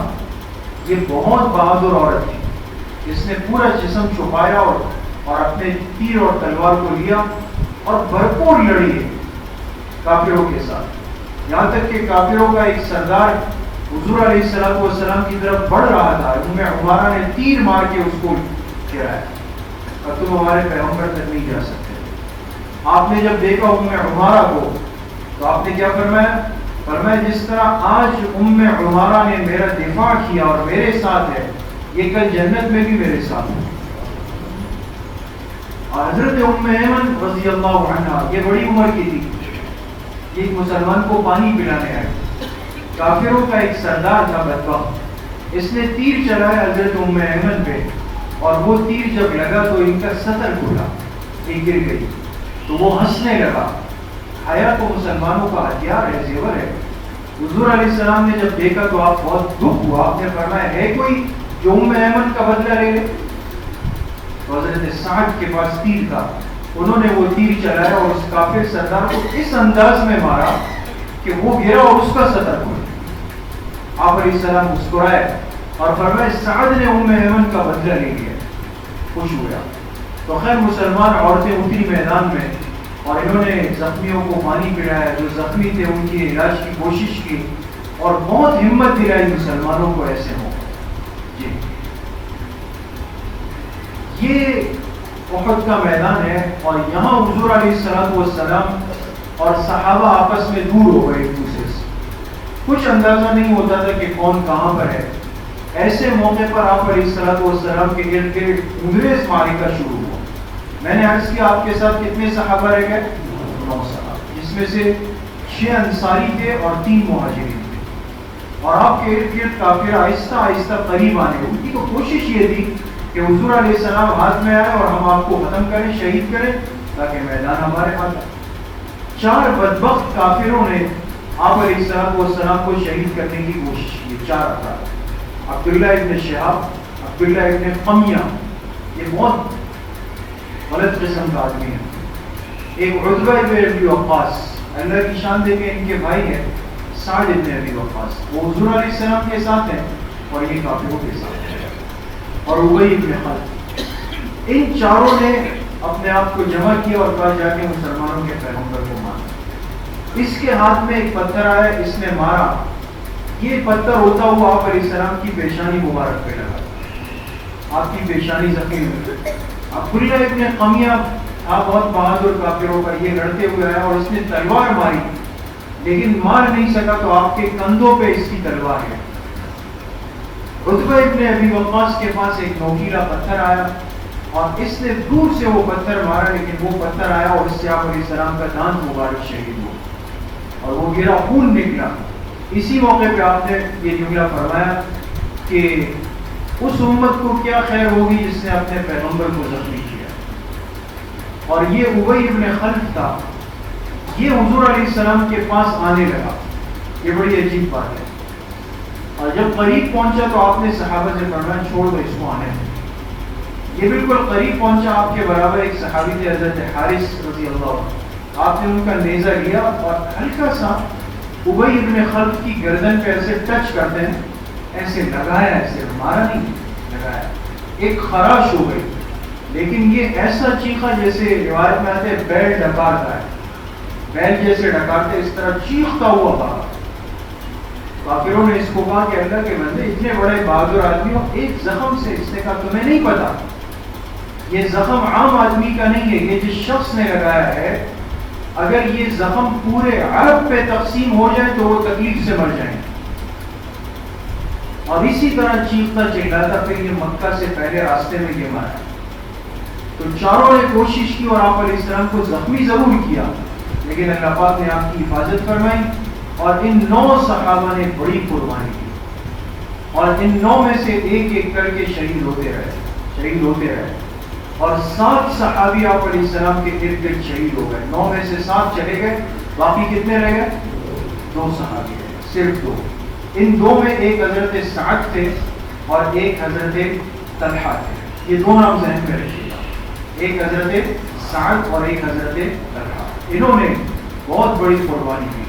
یہ بہت بہادر عورت تھی, اس نے پورا جسم چھپایا اور اپنے تیر اور تلوار کو لیا اور بھرپور لڑی ہے کافروں کے ساتھ. یہاں تک کہ کافروں کا ایک سردار حضور علیہ السلام کی طرف بڑھ رہا تھا, عمارہ نے تیر مار کے اس کو گرایا اور تم ہمارے پیغمبر تک نہیں جا سکتے. آپ نے جب دیکھا عمارہ کو تو آپ نے کیا فرمایا جس طرح آج عمارہ نے میرا دفاع کیا اور میرے ساتھ ہے, یہ کل جنت میں بھی میرے ساتھ ہے. اور حضرت ایمن رضی اللہ عنہ یہ بڑی عمر کی تھی, ایک مسلمان کو پانی پلانے آئے. کافروں کا ایک سردار تھا بدبخت, اس نے تیر چلایا حضرت ایمن پہ اور وہ تیر جب لگا تو ان کا سطر کھلا, یہ گر گئی. تو وہ ہنسنے لگا. حیا تو مسلمانوں کا ہتھیار ہے, زیور ہے. حضور علیہ السلام نے جب دیکھا تو آپ بہت دکھ ہوا, آپ نے فرمایا ہے کوئی جو ایمن کا بدلہ لے لے؟ تو حضرت سعد کے پاس تیر تھا, انہوں نے وہ تیر چلایا اور اس کافر سردار کو اس انداز میں مارا کہ وہ گرا اور اس کا سطر کھلا. آپ علیہ السلام مسکرائے اور فرمایا سعد نے ایمن کا بدلہ لے لیا, خوش ہوا. تو خیر مسلمان عورتیں اتری میدان میں اور انہوں نے زخمیوں کو پانی پلایا, جو زخمی تھے ان کی علاج کی کوشش کی اور بہت ہمت دلائی مسلمانوں کو ایسے ہو. جی یہ احد کا میدان ہے اور یہاں حضور علیہ السلام اور صحابہ آپس میں دور ہو گئے ایک دوسرے سے. کچھ اندازہ نہیں ہوتا تھا کہ کون کہاں پر ہے. ایسے موقع پر آپ علیہ السلام کے ارد گرد انگریز معرکہ شروع ہوا. میں نے عرض کیا آپ کے ساتھ کتنے صحابہ رہ گئے؟ 9 صحابہ, جس میں سے 6 انصاری تھے اور 3 مہاجرین تھے. اور آپ کے ارد گرد کافر آہستہ آہستہ قریب آنے. ان کی تو کوشش یہ تھی کہ حضور علیہ السلام ہاتھ میں آئے اور ہم آپ کو ختم کریں, شہید کریں تاکہ میدان ہمارے ہاتھ آئے. 4 بدبخت کافروں نے آپ علیہ السلام کو شہید کرنے کی کوشش کی. 4 افراد, عبداللہ ابن شہاب, عبداللہ ابن قمیہ, یہ بہت غلط قسم کا آدمی ہے. ایک عتبہ ابن ابی وقاص, اللہ کی شان دے کے ان کے بھائی ہیں سعد ابن ابی وقاص, وہ حضور علیہ السلام کے ساتھ ہیں اور یہ کافروں کے ساتھ ہیں. اور ابی ابن خلف. ان چاروں نے اپنے آپ کو جمع کیا اور کہا جا کے مسلمانوں کے پیغمبر کو مانا. اس کے ہاتھ میں ایک پتھر آیا, اس نے مارا. یہ پتھر ہوتا ہوا آپ علیہ السلام کی پیشانی مبارک پہ لگا, آپ کی پیشانی زخمی ہوئی. عبداللہ ابن قمیہ تھا بہت بہادر کافروں پر, یہ لڑتے ہوئے آیا اور اس نے تلوار ماری لیکن مار نہیں سکا, تو آپ کے کندھوں پہ اس کی تلوار ہے. عتبہ ابن ابی وقاص کے پاس ایک نوکیلا پتھر آیا اور اس نے دور سے وہ پتھر مارا، لیکن وہ پتھر آیا اور اس سے آپ علیہ السلام کا دانت مبارک شہید ہوا اور وہ گرا، خون نکلا۔ اسی موقع پہ آپ نے یہ جملہ فرمایا کہ اس امت کو کیا خیر ہوگی جس نے اپنے پیغمبر کو زخمی کیا۔ اور یہ ابی ابن خلف تھا، یہ حضور علیہ السلام کے پاس آنے لگا۔ یہ بڑی عجیب بات ہے، اور جب قریب پہنچا تو آپ نے صحابہ سے فرمایا چھوڑ دو اس کو آنے میں۔ یہ بالکل قریب پہنچا، آپ کے برابر ایک صحابی تھے حضرت حارث رضی اللہ عنہ، آپ نے ان کا نیزہ لیا اور ہلکا سا ابی ابن خلف کی گردن پہ ایسے ٹچ کرتے ہیں، ایسے لگایا، ایسے مارا نہیں، لگایا، ایک خراش ہو گئی، لیکن یہ ایسا چیخا جیسے روایت میں آتے بیل ڈکارتا ہے، بیل جیسے ڈکارتے اس طرح چیختا ہوا بھاگا۔ کافروں نے اس کو کہا کہ اللہ کے بندے اتنے بڑے بہادر آدمی ہو، ایک زخم سے، اس نے کہا تمہیں نہیں پتا یہ زخم عام آدمی کا نہیں ہے، یہ جس شخص نے لگایا ہے اگر یہ زخم پورے عرب پہ تقسیم ہو جائے تو وہ تکلیف سے مر جائیں۔ اور اسی طرح چیختا چلاتا پھر یہ مکہ سے پہلے راستے میں یہ مارا۔ تو چاروں نے کوشش کی اور آپ علیہ السلام کو زخمی ضرور کیا، لیکن اللہ پاک نے آپ کی حفاظت فرمائی اور ان 9 صحابہ نے بڑی قربانی کی، اور ان 9 میں سے ایک ایک کر کے شہید ہوتے رہے اور 7 صحابی آپ علیہ السلام کے ارد گرد شہید ہو گئے۔ 9 میں سے 7 چلے گئے، باقی کتنے رہ گئے؟ 2 صحابی رہے، صرف 2۔ ان 2 میں ایک حضرت سعد تھے اور ایک حضرت طلحہ تھے۔ یہ 2 نام ذہن میں رکھیے گا، ایک حضرت سعد اور ایک حضرت طلحہ، انہوں نے بہت بڑی قربانی کی۔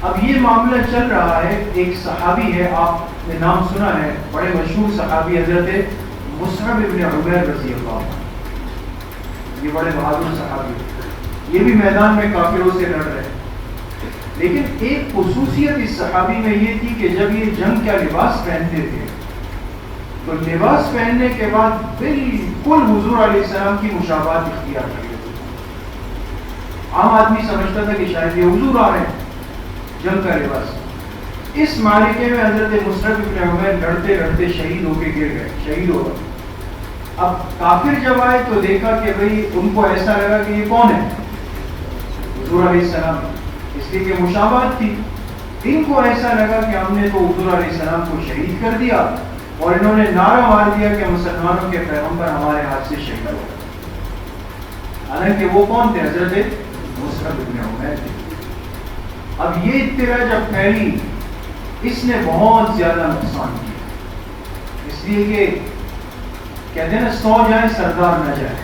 اب یہ معاملہ چل رہا ہے، ایک صحابی ہے، آپ نے نام سنا ہے، بڑے مشہور صحابی حضرت مصعب ابن عمیر رضی اللہ عنہ، یہ بڑے بہادر صحابی، یہ بھی میدان میں کافروں سے لڑ رہے، لیکن ایک خصوصیت اس صحابی میں یہ تھی کہ جب یہ جنگ کا لباس پہنتے تھے تو لباس پہننے کے بعد بالکل حضور علیہ السلام کی مشابہت اختیار کر لیتے تھے۔ عام آدمی سمجھتا تھا کہ شاید یہ حضور آ رہے ہیں، جنگ کا لباس۔ اس معرکے میں حضرت مصعب ابن عمیر لڑتے لڑتے شہید ہو کے گر گئے، شہید ہو گئے۔ اب کافر جب آئے تو دیکھا کہ بھئی ان کو ایسا لگا کہ یہ کون ہے؟ حضور علیہ السلام، اس لیے کہ مشابہت تھی۔ ان کو ایسا لگا کہ ہم نے تو حضور علیہ السلام کو شہید کر دیا، اور انہوں نے نعرہ مار دیا کہ مسلمانوں کے پیغمبر ہمارے ہاتھ سے شہید ہو گئے، حالانکہ وہ کون تھے؟ حضرت مصعب ابن عمیر تھے۔ اب یہ اطلاع جب پھیلی، اس نے بہت زیادہ نقصان کیا، اس لیے کہ کہتے ہیں نا 100 جائیں سردار نہ جائے،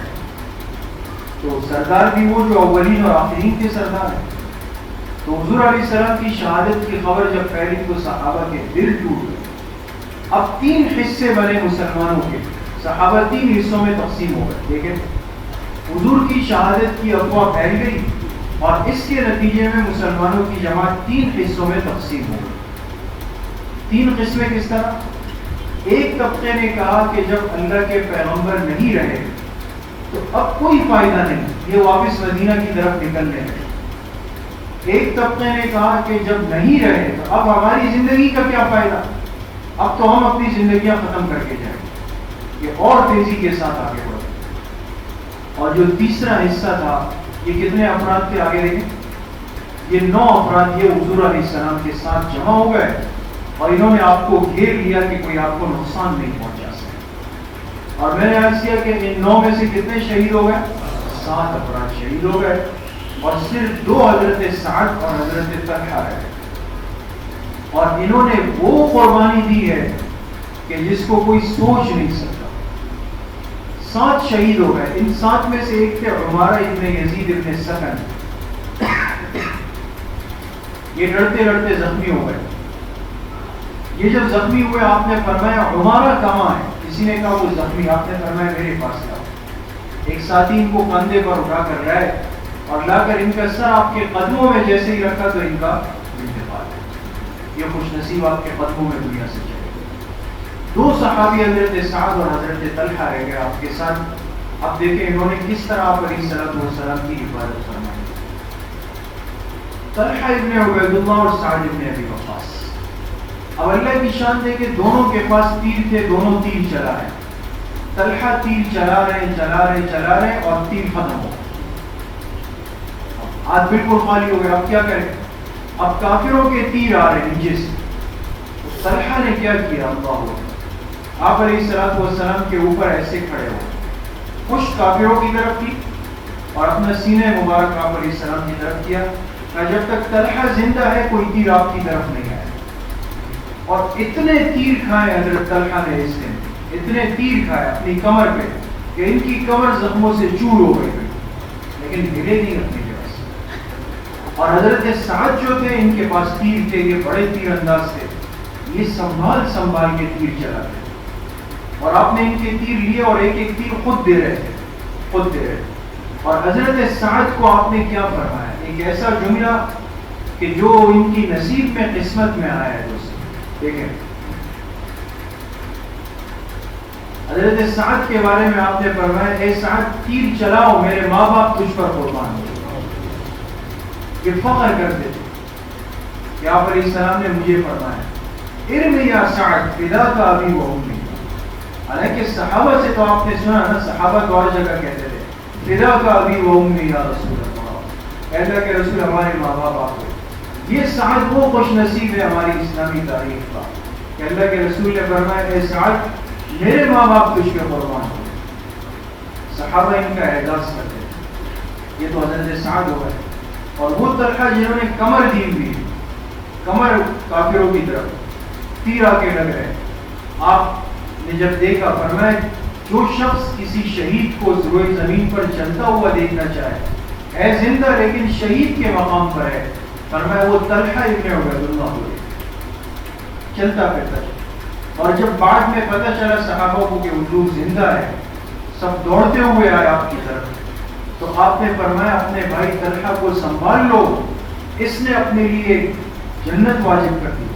تو سردار بھی وہ جو اولین اور آخرین کے سردار ہیں۔ تو حضور علیہ السلام کی شہادت کی خبر جب پھیلی تو صحابہ کے دل ٹوٹ گئے۔ اب 3 حصے بنے مسلمانوں کے، صحابہ 3 حصوں میں تقسیم ہو گئے۔ دیکھیں، حضور کی شہادت کی افواہ پھیل گئی اور اس کے نتیجے میں مسلمانوں کی جماعت 3 حصوں میں تقسیم ہو گئی۔ 3 قسمیں کس طرح؟ ایک طبقے نے کہا کہ جب اللہ کے پیغمبر نہیں رہے تو اب کوئی فائدہ نہیں، یہ واپس مدینہ کی طرف نکلنے لگے۔ ایک طبقے نے کہا کہ جب نہیں رہے تو اب ہماری زندگی کا کیا فائدہ، اب تو ہم اپنی زندگیاں ختم کر کے جائیں، یہ اور تیزی کے ساتھ آگے بڑھے۔ اور جو تیسرا حصہ تھا، یہ کتنے افراد کے آگے دیکھیں، یہ 9 افراد یہ حضور علیہ السلام کے ساتھ جمع ہو گئے اور انہوں نے آپ کو گھیر لیا کہ کوئی آپ کو نقصان نہیں پہنچا سکے۔ اور میں نے عرض کیا کہ ان 9 میں سے کتنے شہید ہو گئے؟ 7 افراد شہید ہو گئے، اور صرف 2 حضرت سعد اور حضرت طلحہ رہے، اور انہوں نے وہ قربانی دی ہے کہ جس کو کوئی سوچ نہیں سکتا۔ 7 شہید ہو گئے، ان 7 میں سے ایک تھے عمارہ ابن یزید ابن سکن، یہ لڑتے لڑتے زخمی ہو گئے۔ یہ جب زخمی ہوئے آپ نے فرمایا عمارہ کہاں ہے؟ کسی نے کہا وہ زخمی، آپ نے فرمایا میرے پاس لاؤ۔ ایک ساتھی ان کو کندھے پر اٹھا کر لائے اور لا کر ان کا سر آپ کے قدموں میں جیسے ہی رکھا تو ان کا انتقال ہے۔ یہ خوش نصیب آپ کے قدموں میں دنیا سے چلے گئے۔ 2 صحابی حضرت سعد اور حضرت طلحہ رہ گئے آپ کے ساتھ۔ اب دیکھیں انہوں نے کس طرح آپ علیہ السلام کی حفاظت فرمائی۔ طلحہ ابن عبید اللہ اور سعد ابن ابی وقاص، اب اللہ کی شان دے کہ دونوں کے پاس تیر تھے، دونوں تیر چلا رہے ہیں. طلحہ تیر چلا رہے اور تیر ختم ہو گئے. ہاتھ بالکل خالی ہو گئے. اب کیا کریں؟ اب کافروں کے تیر آ رہے نیچے سے. طلحہ نے کیا کیا؟ اللہ آپ علیہ السلام کے اوپر ایسے کھڑے ہو، خوش کافروں کی طرف کی اور اپنا سینے مبارک آپ علیہ السلام کی طرف کیا. جب تک طلحہ زندہ ہے کوئی تیر آپ کی طرف نہیں آئے. اور اتنے تیر کھائے حضرت طلحہ نے اس دن، اتنے تیر کھائے اپنی کمر پہ کہ ان کی کمر زخموں سے چور ہو گئی، لیکن ہلے نہیں اپنی جگہ سے. اور حضرت سعد جو تھے ان کے پاس تیر تھے، یہ بڑے تیر انداز تھے، یہ سنبھال کے تیر چلاتے. اور آپ نے ان کے تیر لیے اور ایک ایک تیر خود دے رہے تھے. اور حضرت سعد کو آپ نے کیا فرمایا؟ ایک ایسا جملہ کہ جو ان کی نصیب میں قسمت میں آیا ہے. دوست دیکھیں حضرت سعد کے بارے میں آپ نے فرمایا اے سعد تیر چلاؤ، میرے ماں باپ تجھ پر قربان ہو. یہ فخر کرتے تھے کہ آپ علیہ السلام نے مجھے فرمایا ارمی یا سعد فداک ابی و امی. حالانکہ صحابہ سے تو آپ نے سنا نا، صحابہ تو ہر جگہ کہتے تھے فداک ابی و امی یا رسول اللہ، کہتا کہ رسول ہمارے ماں باپ آپ کو. یہ سعد وہ خوش نصیب ہے ہماری اسلامی تاریخ کا کہ اللہ کے رسول نے فرمایا اے سعد میرے ماں باپ تجھ پہ قربان ہو. صحابہ ان کا اعزاز کرتے تھے. یہ تو حضرت سعد ہو گئے. اور وہ طلحہ جنہوں نے کمر دی ہوئی، کمر کافروں کی طرف تیر آ کے لگ رہے. آپ نے جب دیکھا فرمایا جو شخص کسی شہید کو روئے زمین پر چلتا ہوا دیکھنا چاہے، ہے زندہ لیکن شہید کے مقام پر ہے، فرمایا وہ طلحہ ابن عبید اللہ ہوئے، چلتا پھرتا. اور جب بعد میں پتہ چلا صحابہ کو کہ حضور زندہ ہے، سب دوڑتے ہوئے آئے آپ کی طرف، تو آپ نے فرمایا اپنے بھائی طلحہ کو سنبھال لو، اس نے اپنے لیے جنت واجب کر دی.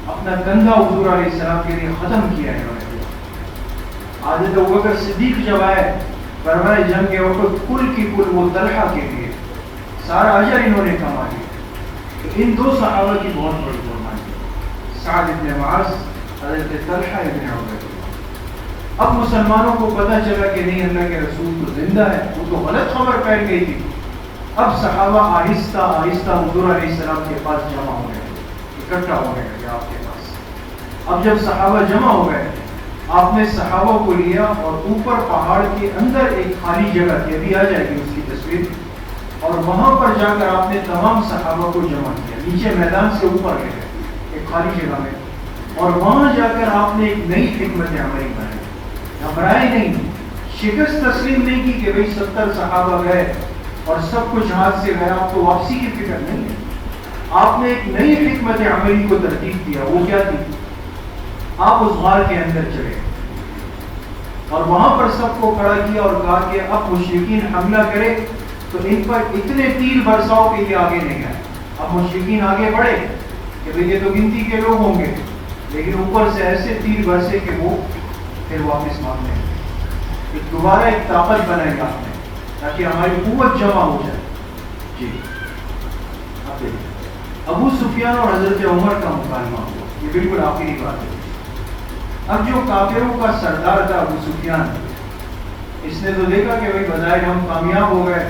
اپنا کندھا حضور علیہ السلام کے لیے ختم کیا ہے. حضرت ابوبکر صدیق جب آئے فرمایا جنگ کے وقت کل کی کل وہ طلحہ کے لیے سارا اجر انہوں نے کما لیا. ان دو صحابہ کی بہت بڑی قربانی، سعد ابن معاذ، حضرت طلحہ ابن عبید اللہ. اب مسلمانوں کو پتہ چلا کہ نہیں اللہ کے رسول تو زندہ ہے، وہ تو غلط خبر پھیل گئی تھی. اب صحابہ آہستہ آہستہ حضور علیہ السلام کے پاس جمع ہو گئے، اکٹھا ہو گئے آپ کے پاس. اب جب صحابہ جمع ہو گئے آپ نے صحابہ کو لیا اور اوپر پہاڑ کے اندر ایک خالی جگہ تھی، ابھی آ جائے گی اس کی تصویر، اور وہاں پر جا کر آپ نے تمام صحابہ کو جمع کیا. نیچے میدان سے اوپر لے گئے ایک خالی جگہ میں، اور وہاں جا کر آپ نے ایک نئی حکمت عملی بنائی. گھبرائے نہیں، شکست تسلیم نہیں کی کہ بھئی 70 صحابہ گئے اور سب کچھ ہاتھ سے گیا، آپ کو واپسی کی فکر نہیں ہے. آپ نے ایک نئی حکمت عملی کو ترتیب دیا. وہ کیا تھی؟ آپ اس غار کے اندر چلے اور وہاں پر سب کو کھڑا کیا اور کہا کہ اب مشرکین حملہ کرے تو ان پر اتنے تیر برساؤ کہ یہ آگے نہیں آئے. اب مشرکین آگے بڑھے کہ بھئی یہ تو گنتی کے لوگ ہوں گے، لیکن اوپر سے ایسے تیر برسے کہ وہ پھر واپس مانگنے. دوبارہ ایک طاقت بنائے گا آپ نے تاکہ ہماری قوت جمع ہو جائے. جی ابو سفیان اور حضرت عمر کا مکالمہ ہوا، یہ بالکل آخری بات ہے. اب جو کافروں کا سردار تھا ابو سفیان، اس نے تو دیکھا کہ بھائی بظاہر ہم کامیاب ہو گئے،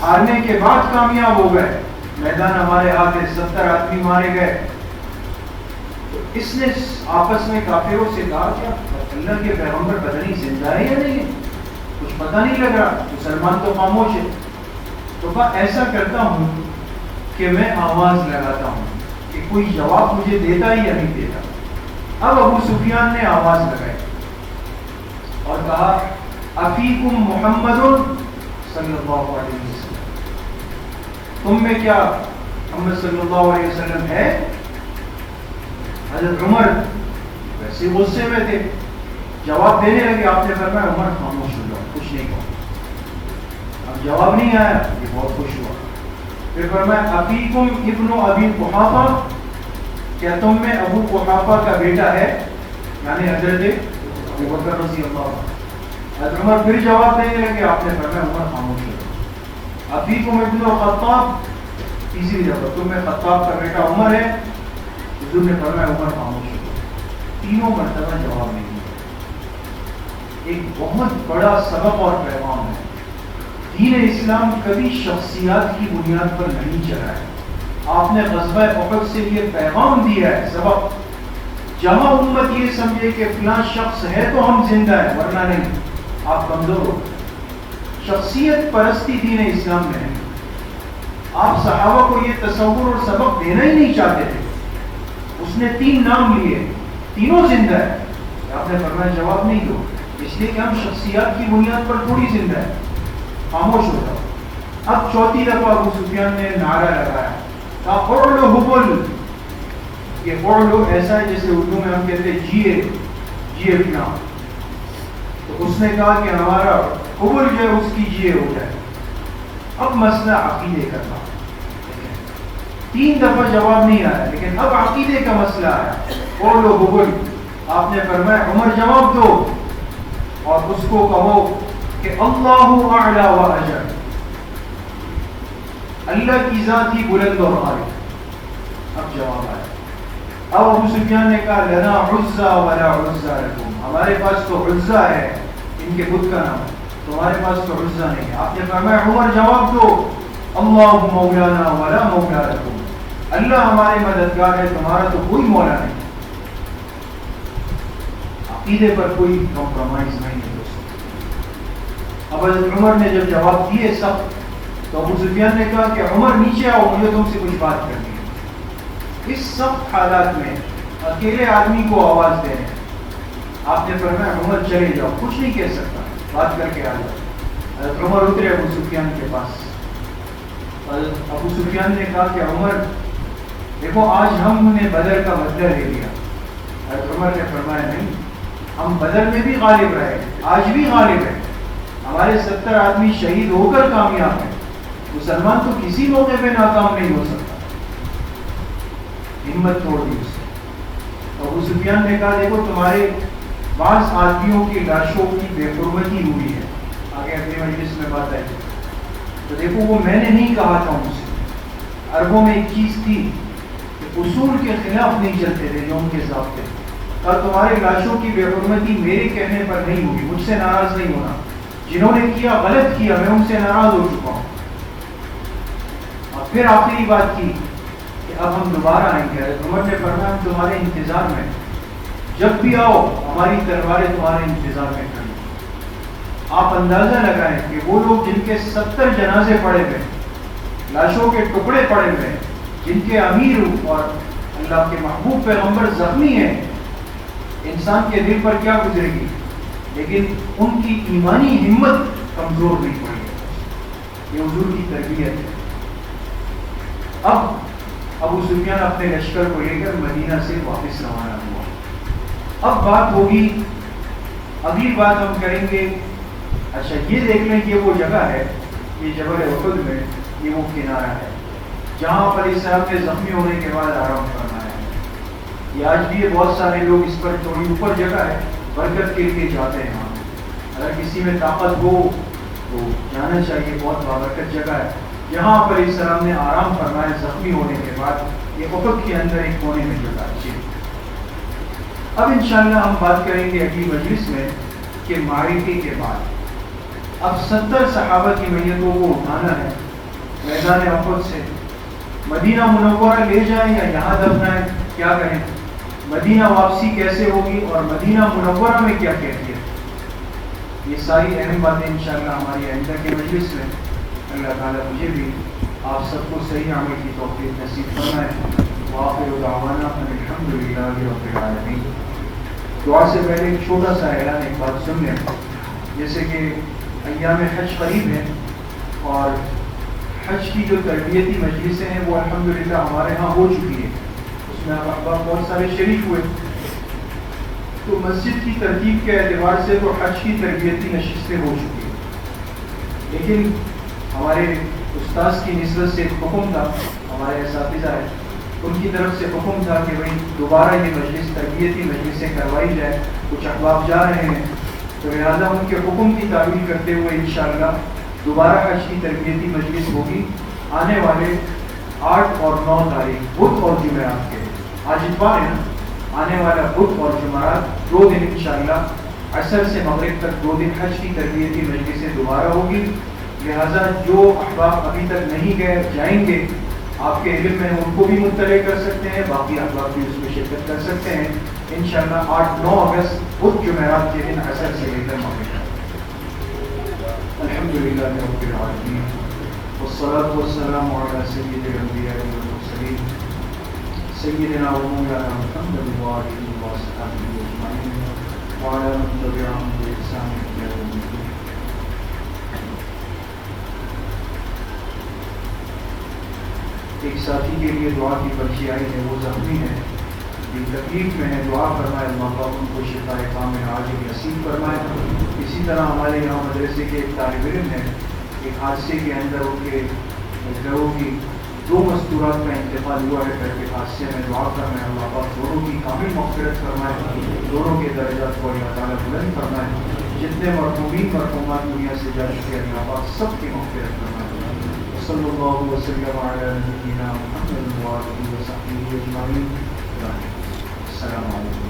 ہارنے کے بعد کامیاب ہو گئے، میدان ہمارے ہاتھ ہے، 70 آدمی مارے گئے. تو اس نے آپس میں کافروں سے کہا کیا اللہ کے پیغمبر پتہ نہیں زندہ ہے یا نہیں ہے، کچھ پتہ نہیں لگ رہا، مسلمان تو خاموش ہے. تو کہا ایسا کرتا ہوں کہ میں آواز لگاتا ہوں کہ کوئی جواب مجھے دیتا ہی یا نہیں دیتا. اب ابو سفیان نے آواز لگائی اور کہا افیکم محمد صلی اللہ علیہ وسلم، تم میں کیا محمد صلی اللہ علیہ وسلم ہے؟ حضرت عمر ویسے غصے میں تھے، جواب دینے لگے. آپ نے فرمایا عمر خاموش ہو جاؤ، کچھ نہیں کہو. اب جواب نہیں آیا، یہ بہت خوش ہوا. پھر فرمایا افیکم ابن ابی قحافہ، کیا تم میں ابو قحافہ کا بیٹا ہے؟ یعنی حضرت ابوبکر رضی اللہ عنہ. حضرت عمر پھر جواب دینے لگے. آپ نے فرمایا عمر خاموش ہو. افیکم ابن خطاب، تیسری جگہ تم میں خطاب کا بیٹا عمر ہے؟ حضور نے فرمایا عمر خاموش ہو. تینوں مرتبہ جواب نہیں دیا. ایک بہت بڑا سبق اور پیغام ہے. دین اسلام کبھی شخصیات کی بنیاد پر نہیں چلا ہے. آپ نے غزوہ احد سے یہ پیغام دیا ہے سبق. جہاں امت یہ سمجھے کہ فلاں شخص ہے تو ہم زندہ ہیں ورنہ نہیں، آپ کمزور ہو. شخصیت پرستی دین اسلام میں نہیں. آپ صحابہ کو یہ تصور اور سبق دینا ہی نہیں چاہتے تھے. اس نے 3 نام لیے، تینوں زندہ ہے. آپ نے فرمایا جواب نہیں دو، اس لیے کہ ہم شخصیات کی بنیاد پر تھوڑی زندہ ہے. خاموش ہو جاؤ. اب چوتھی دفعہ ابو سفیان نے نعرہ لگایا کہا اعلو حبل. یہ اعلو ایسا ہے جیسے اردو میں ہم کہتے ہیں جیے جیے اپنا. تو اس نے کہا کہ ہمارا حبل جو ہے اس کی جیے ہو جائے. اب مسئلہ عقیدے کا تھا. 3 دفعہ جواب نہیں آیا، لیکن اب عقیدے کا مسئلہ آیا. اعلو حبل. آپ نے فرمایا عمر جواب دو اور اس کو کہو کہ اللہ اعلی و اجل، اللہ کی ذات ہی بلند اور عالی. اب جواب آیا. اب ابو سفیان نے کہا لنا عزا ولا عزا لکم، ہمارے پاس تو عزا ہے، ان کے بت کا نام ہے، تمہارے پاس تو عزا نہیں ہے. آپ نے فرمایا عمر جواب دو اللہ مولانا ولا مولا لکم، اللہ ہمارے مددگار ہے، تمہارا تو کوئی مولا نہیں. عقیدے پر کوئی کمپرومائز نہیں ہے دوستوں. اب حضرت عمر نے جب جواب دیے سب، تو ابو سفیان نے کہا کہ عمر نیچے آؤ، مجھے تم سے کچھ بات کرنی ہے. اس سخت حالات میں اکیلے آدمی کو آواز دے رہے ہیں. آپ نے فرمایا عمر چلے جاؤ، کچھ نہیں کہہ سکتا، بات کر کے آ جاؤ. حضرت عمر اترے ابو سفیان کے پاس. حضرت ابو سفیان نے کہا کہ عمر دیکھو آج ہم نے بدر کا بدلہ لے لیا. حضرت عمر نے فرمایا نہیں، ہم بدر میں بھی غالب رہے، آج بھی غالب ہیں. ہمارے 70 آدمی شہید ہو کر کامیاب ہیں. مسلمان تو کسی موقع پہ ناکام نہیں ہو سکتا. ہمت توڑ دی اس نے. ابو سفیان نے کہا دیکھو تمہارے بعض آدمیوں کی لاشوں کی بے حرمتی ہوئی ہے، آگے اگلے مجلس میں بات آئی. تو دیکھو وہ میں نے نہیں کہا تھا ان سے. عربوں میں ایک چیز تھی کہ اصول کے خلاف نہیں چلتے تھے جو ان کے ضابطے. کہا تمہاری لاشوں کی بے حرمتی میرے کہنے پر نہیں ہوگی، مجھ سے ناراض نہیں ہونا. جنہوں نے کیا غلط کیا، میں ان سے ناراض ہو چکا ہوں. اور پھر آخری بات کی کہ اب ہم دوبارہ آئیں گے. عمر نے فرمایا ہم تمہارے انتظار میں، جب بھی آؤ ہماری تلواریں تمہارے انتظار میں کھڑی. آپ اندازہ لگائیں کہ وہ لوگ جن کے 70 جنازے پڑے ہوئے، لاشوں کے ٹکڑے پڑے ہوئے، جن کے امیر اور اللہ کے محبوب پیغمبر زخمی ہیں، انسان کے دل پر کیا گزرے گی. لیکن ان کی ایمانی ہمت کمزور نہیں پڑی ہے. یہ حضور کی تربیت ہے. اب ابو سفیان اپنے لشکر کو لے کر مدینہ سے واپس روانہ ہوا. اب بات ہوگی، اگلی بات ہم کریں گے. اچھا یہ دیکھ لیں کہ وہ جگہ ہے، یہ جبل احد میں یہ وہ کنارہ ہے جہاں پر اس صاحب نے زخمی ہونے کے بعد آرام فرمایا ہے. یہ آج بھی بہت سارے لوگ اس پر تھوڑی اوپر جگہ ہے، برکت کے لیے جاتے ہیں. اگر کسی میں طاقت ہو تو جانا چاہیے. بہت بابرکت جگہ ہے جہاں پر اس سلام نے آرام فرمایا زخمی ہونے کے بعد. یہ احد کے اندر ایک کونے میں جگہ ہے. اب انشاءاللہ ہم بات کریں گے اگلی مجلس میں کہ معرکے کے بعد اب 70 صحابہ کی میتوں کو اٹھانا ہے میدان احد سے. مدینہ منورہ لے جائیں یا یہاں دفنائیں، کیا کریں؟ مدینہ واپسی کیسے ہوگی اور مدینہ منورہ میں کیا کیفیت؟ یہ ساری اہم باتیں انشاءاللہ ہماری آئندہ کے مجلس میں. اللہ تعالیٰ مجھے بھی آپ سب کو صحیح عمل کی توفیق نصیب فرمائے. وآخر دعوانا ان الحمدللہ رب العالمین. دعا سے پہلے ایک چھوٹا سا اعلان، ایک بات سن لیں. جیسے کہ ایام حج قریب ہیں اور حج کی جو تربیتی مجلسیں ہیں وہ الحمدللہ ہمارے ہاں ہو چکی ہیں. اس میں آپ احباب بہت سارے شریک ہوئے. تو مسجد کی ترتیب کے اعتبار سے تو حج کی تربیتی نشستیں ہو چکی ہیں، لیکن ہمارے استاذ کی نسبت سے ایک حکم تھا، ہمارے اساتذہ ہیں ان کی طرف سے حکم تھا کہ بھائی دوبارہ یہ مجلس تربیتی مجلسیں کروائی جائے. کچھ احباب جا رہے ہیں تو لہٰذا ان کے حکم کی تعمیل کرتے ہوئے انشاءاللہ دوبارہ حج کی تربیتی مجلس ہوگی آنے والے 8 اور 9 تاریخ بدھ اور جمعرات کے. آج اتوار ہے نا، آنے والا بدھ اور جمعرات 2 دن انشاءاللہ عصر سے مغرب تک 2 دن حج کی تربیتی مجلسیں دوبارہ ہوگی. لہٰذا جو احباب ابھی تک نہیں گئے جائیں گے، آپ کے علم میں ان کو بھی مطلع کر سکتے ہیں، باقی احباب بھی اس میں شرکت کر سکتے ہیں انشاءاللہ 8-9 اگست بدھ جمعرات کے دن عصر سے لے کر مغرب. الحمدللہ رب العالمین والصلاة والسلام علی سید الانبیاء والمرسلین سیدنا و مولانا محمد وآلہ وصحبہ اجمعین وعلی من تبعهم بإحسان إلی یوم الدین. ایک ساتھی کے لیے دعا کی پرچی آئی ہے، وہ زخمی ہے، یہ تکلیف میں ہے، دعا فرمائے اللہ پاک ان کو شفائے کامل عاجل نصیب فرمائے. اسی طرح ہمارے یہاں مدرسے کے ایک طالب علم ہے، ایک حادثے کے اندر ان کے گھروں کی 2 مستورات کا انتقال ہوا ہے، کر کے حادثے میں دعا فرمائے اللہ پاک دونوں کی کامل مغفرت فرمائے، دونوں کے درجات کو اللہ تعالیٰ بلند فرمائے. جتنے مرحومین مرحومات دنیا سے جا چکے اللہ پاک سب کی مغفرت فرمائے. صلی اللہ وسلم علی نبینا محمد وآلہ وصحبہ اجمعین. السلام علیکم.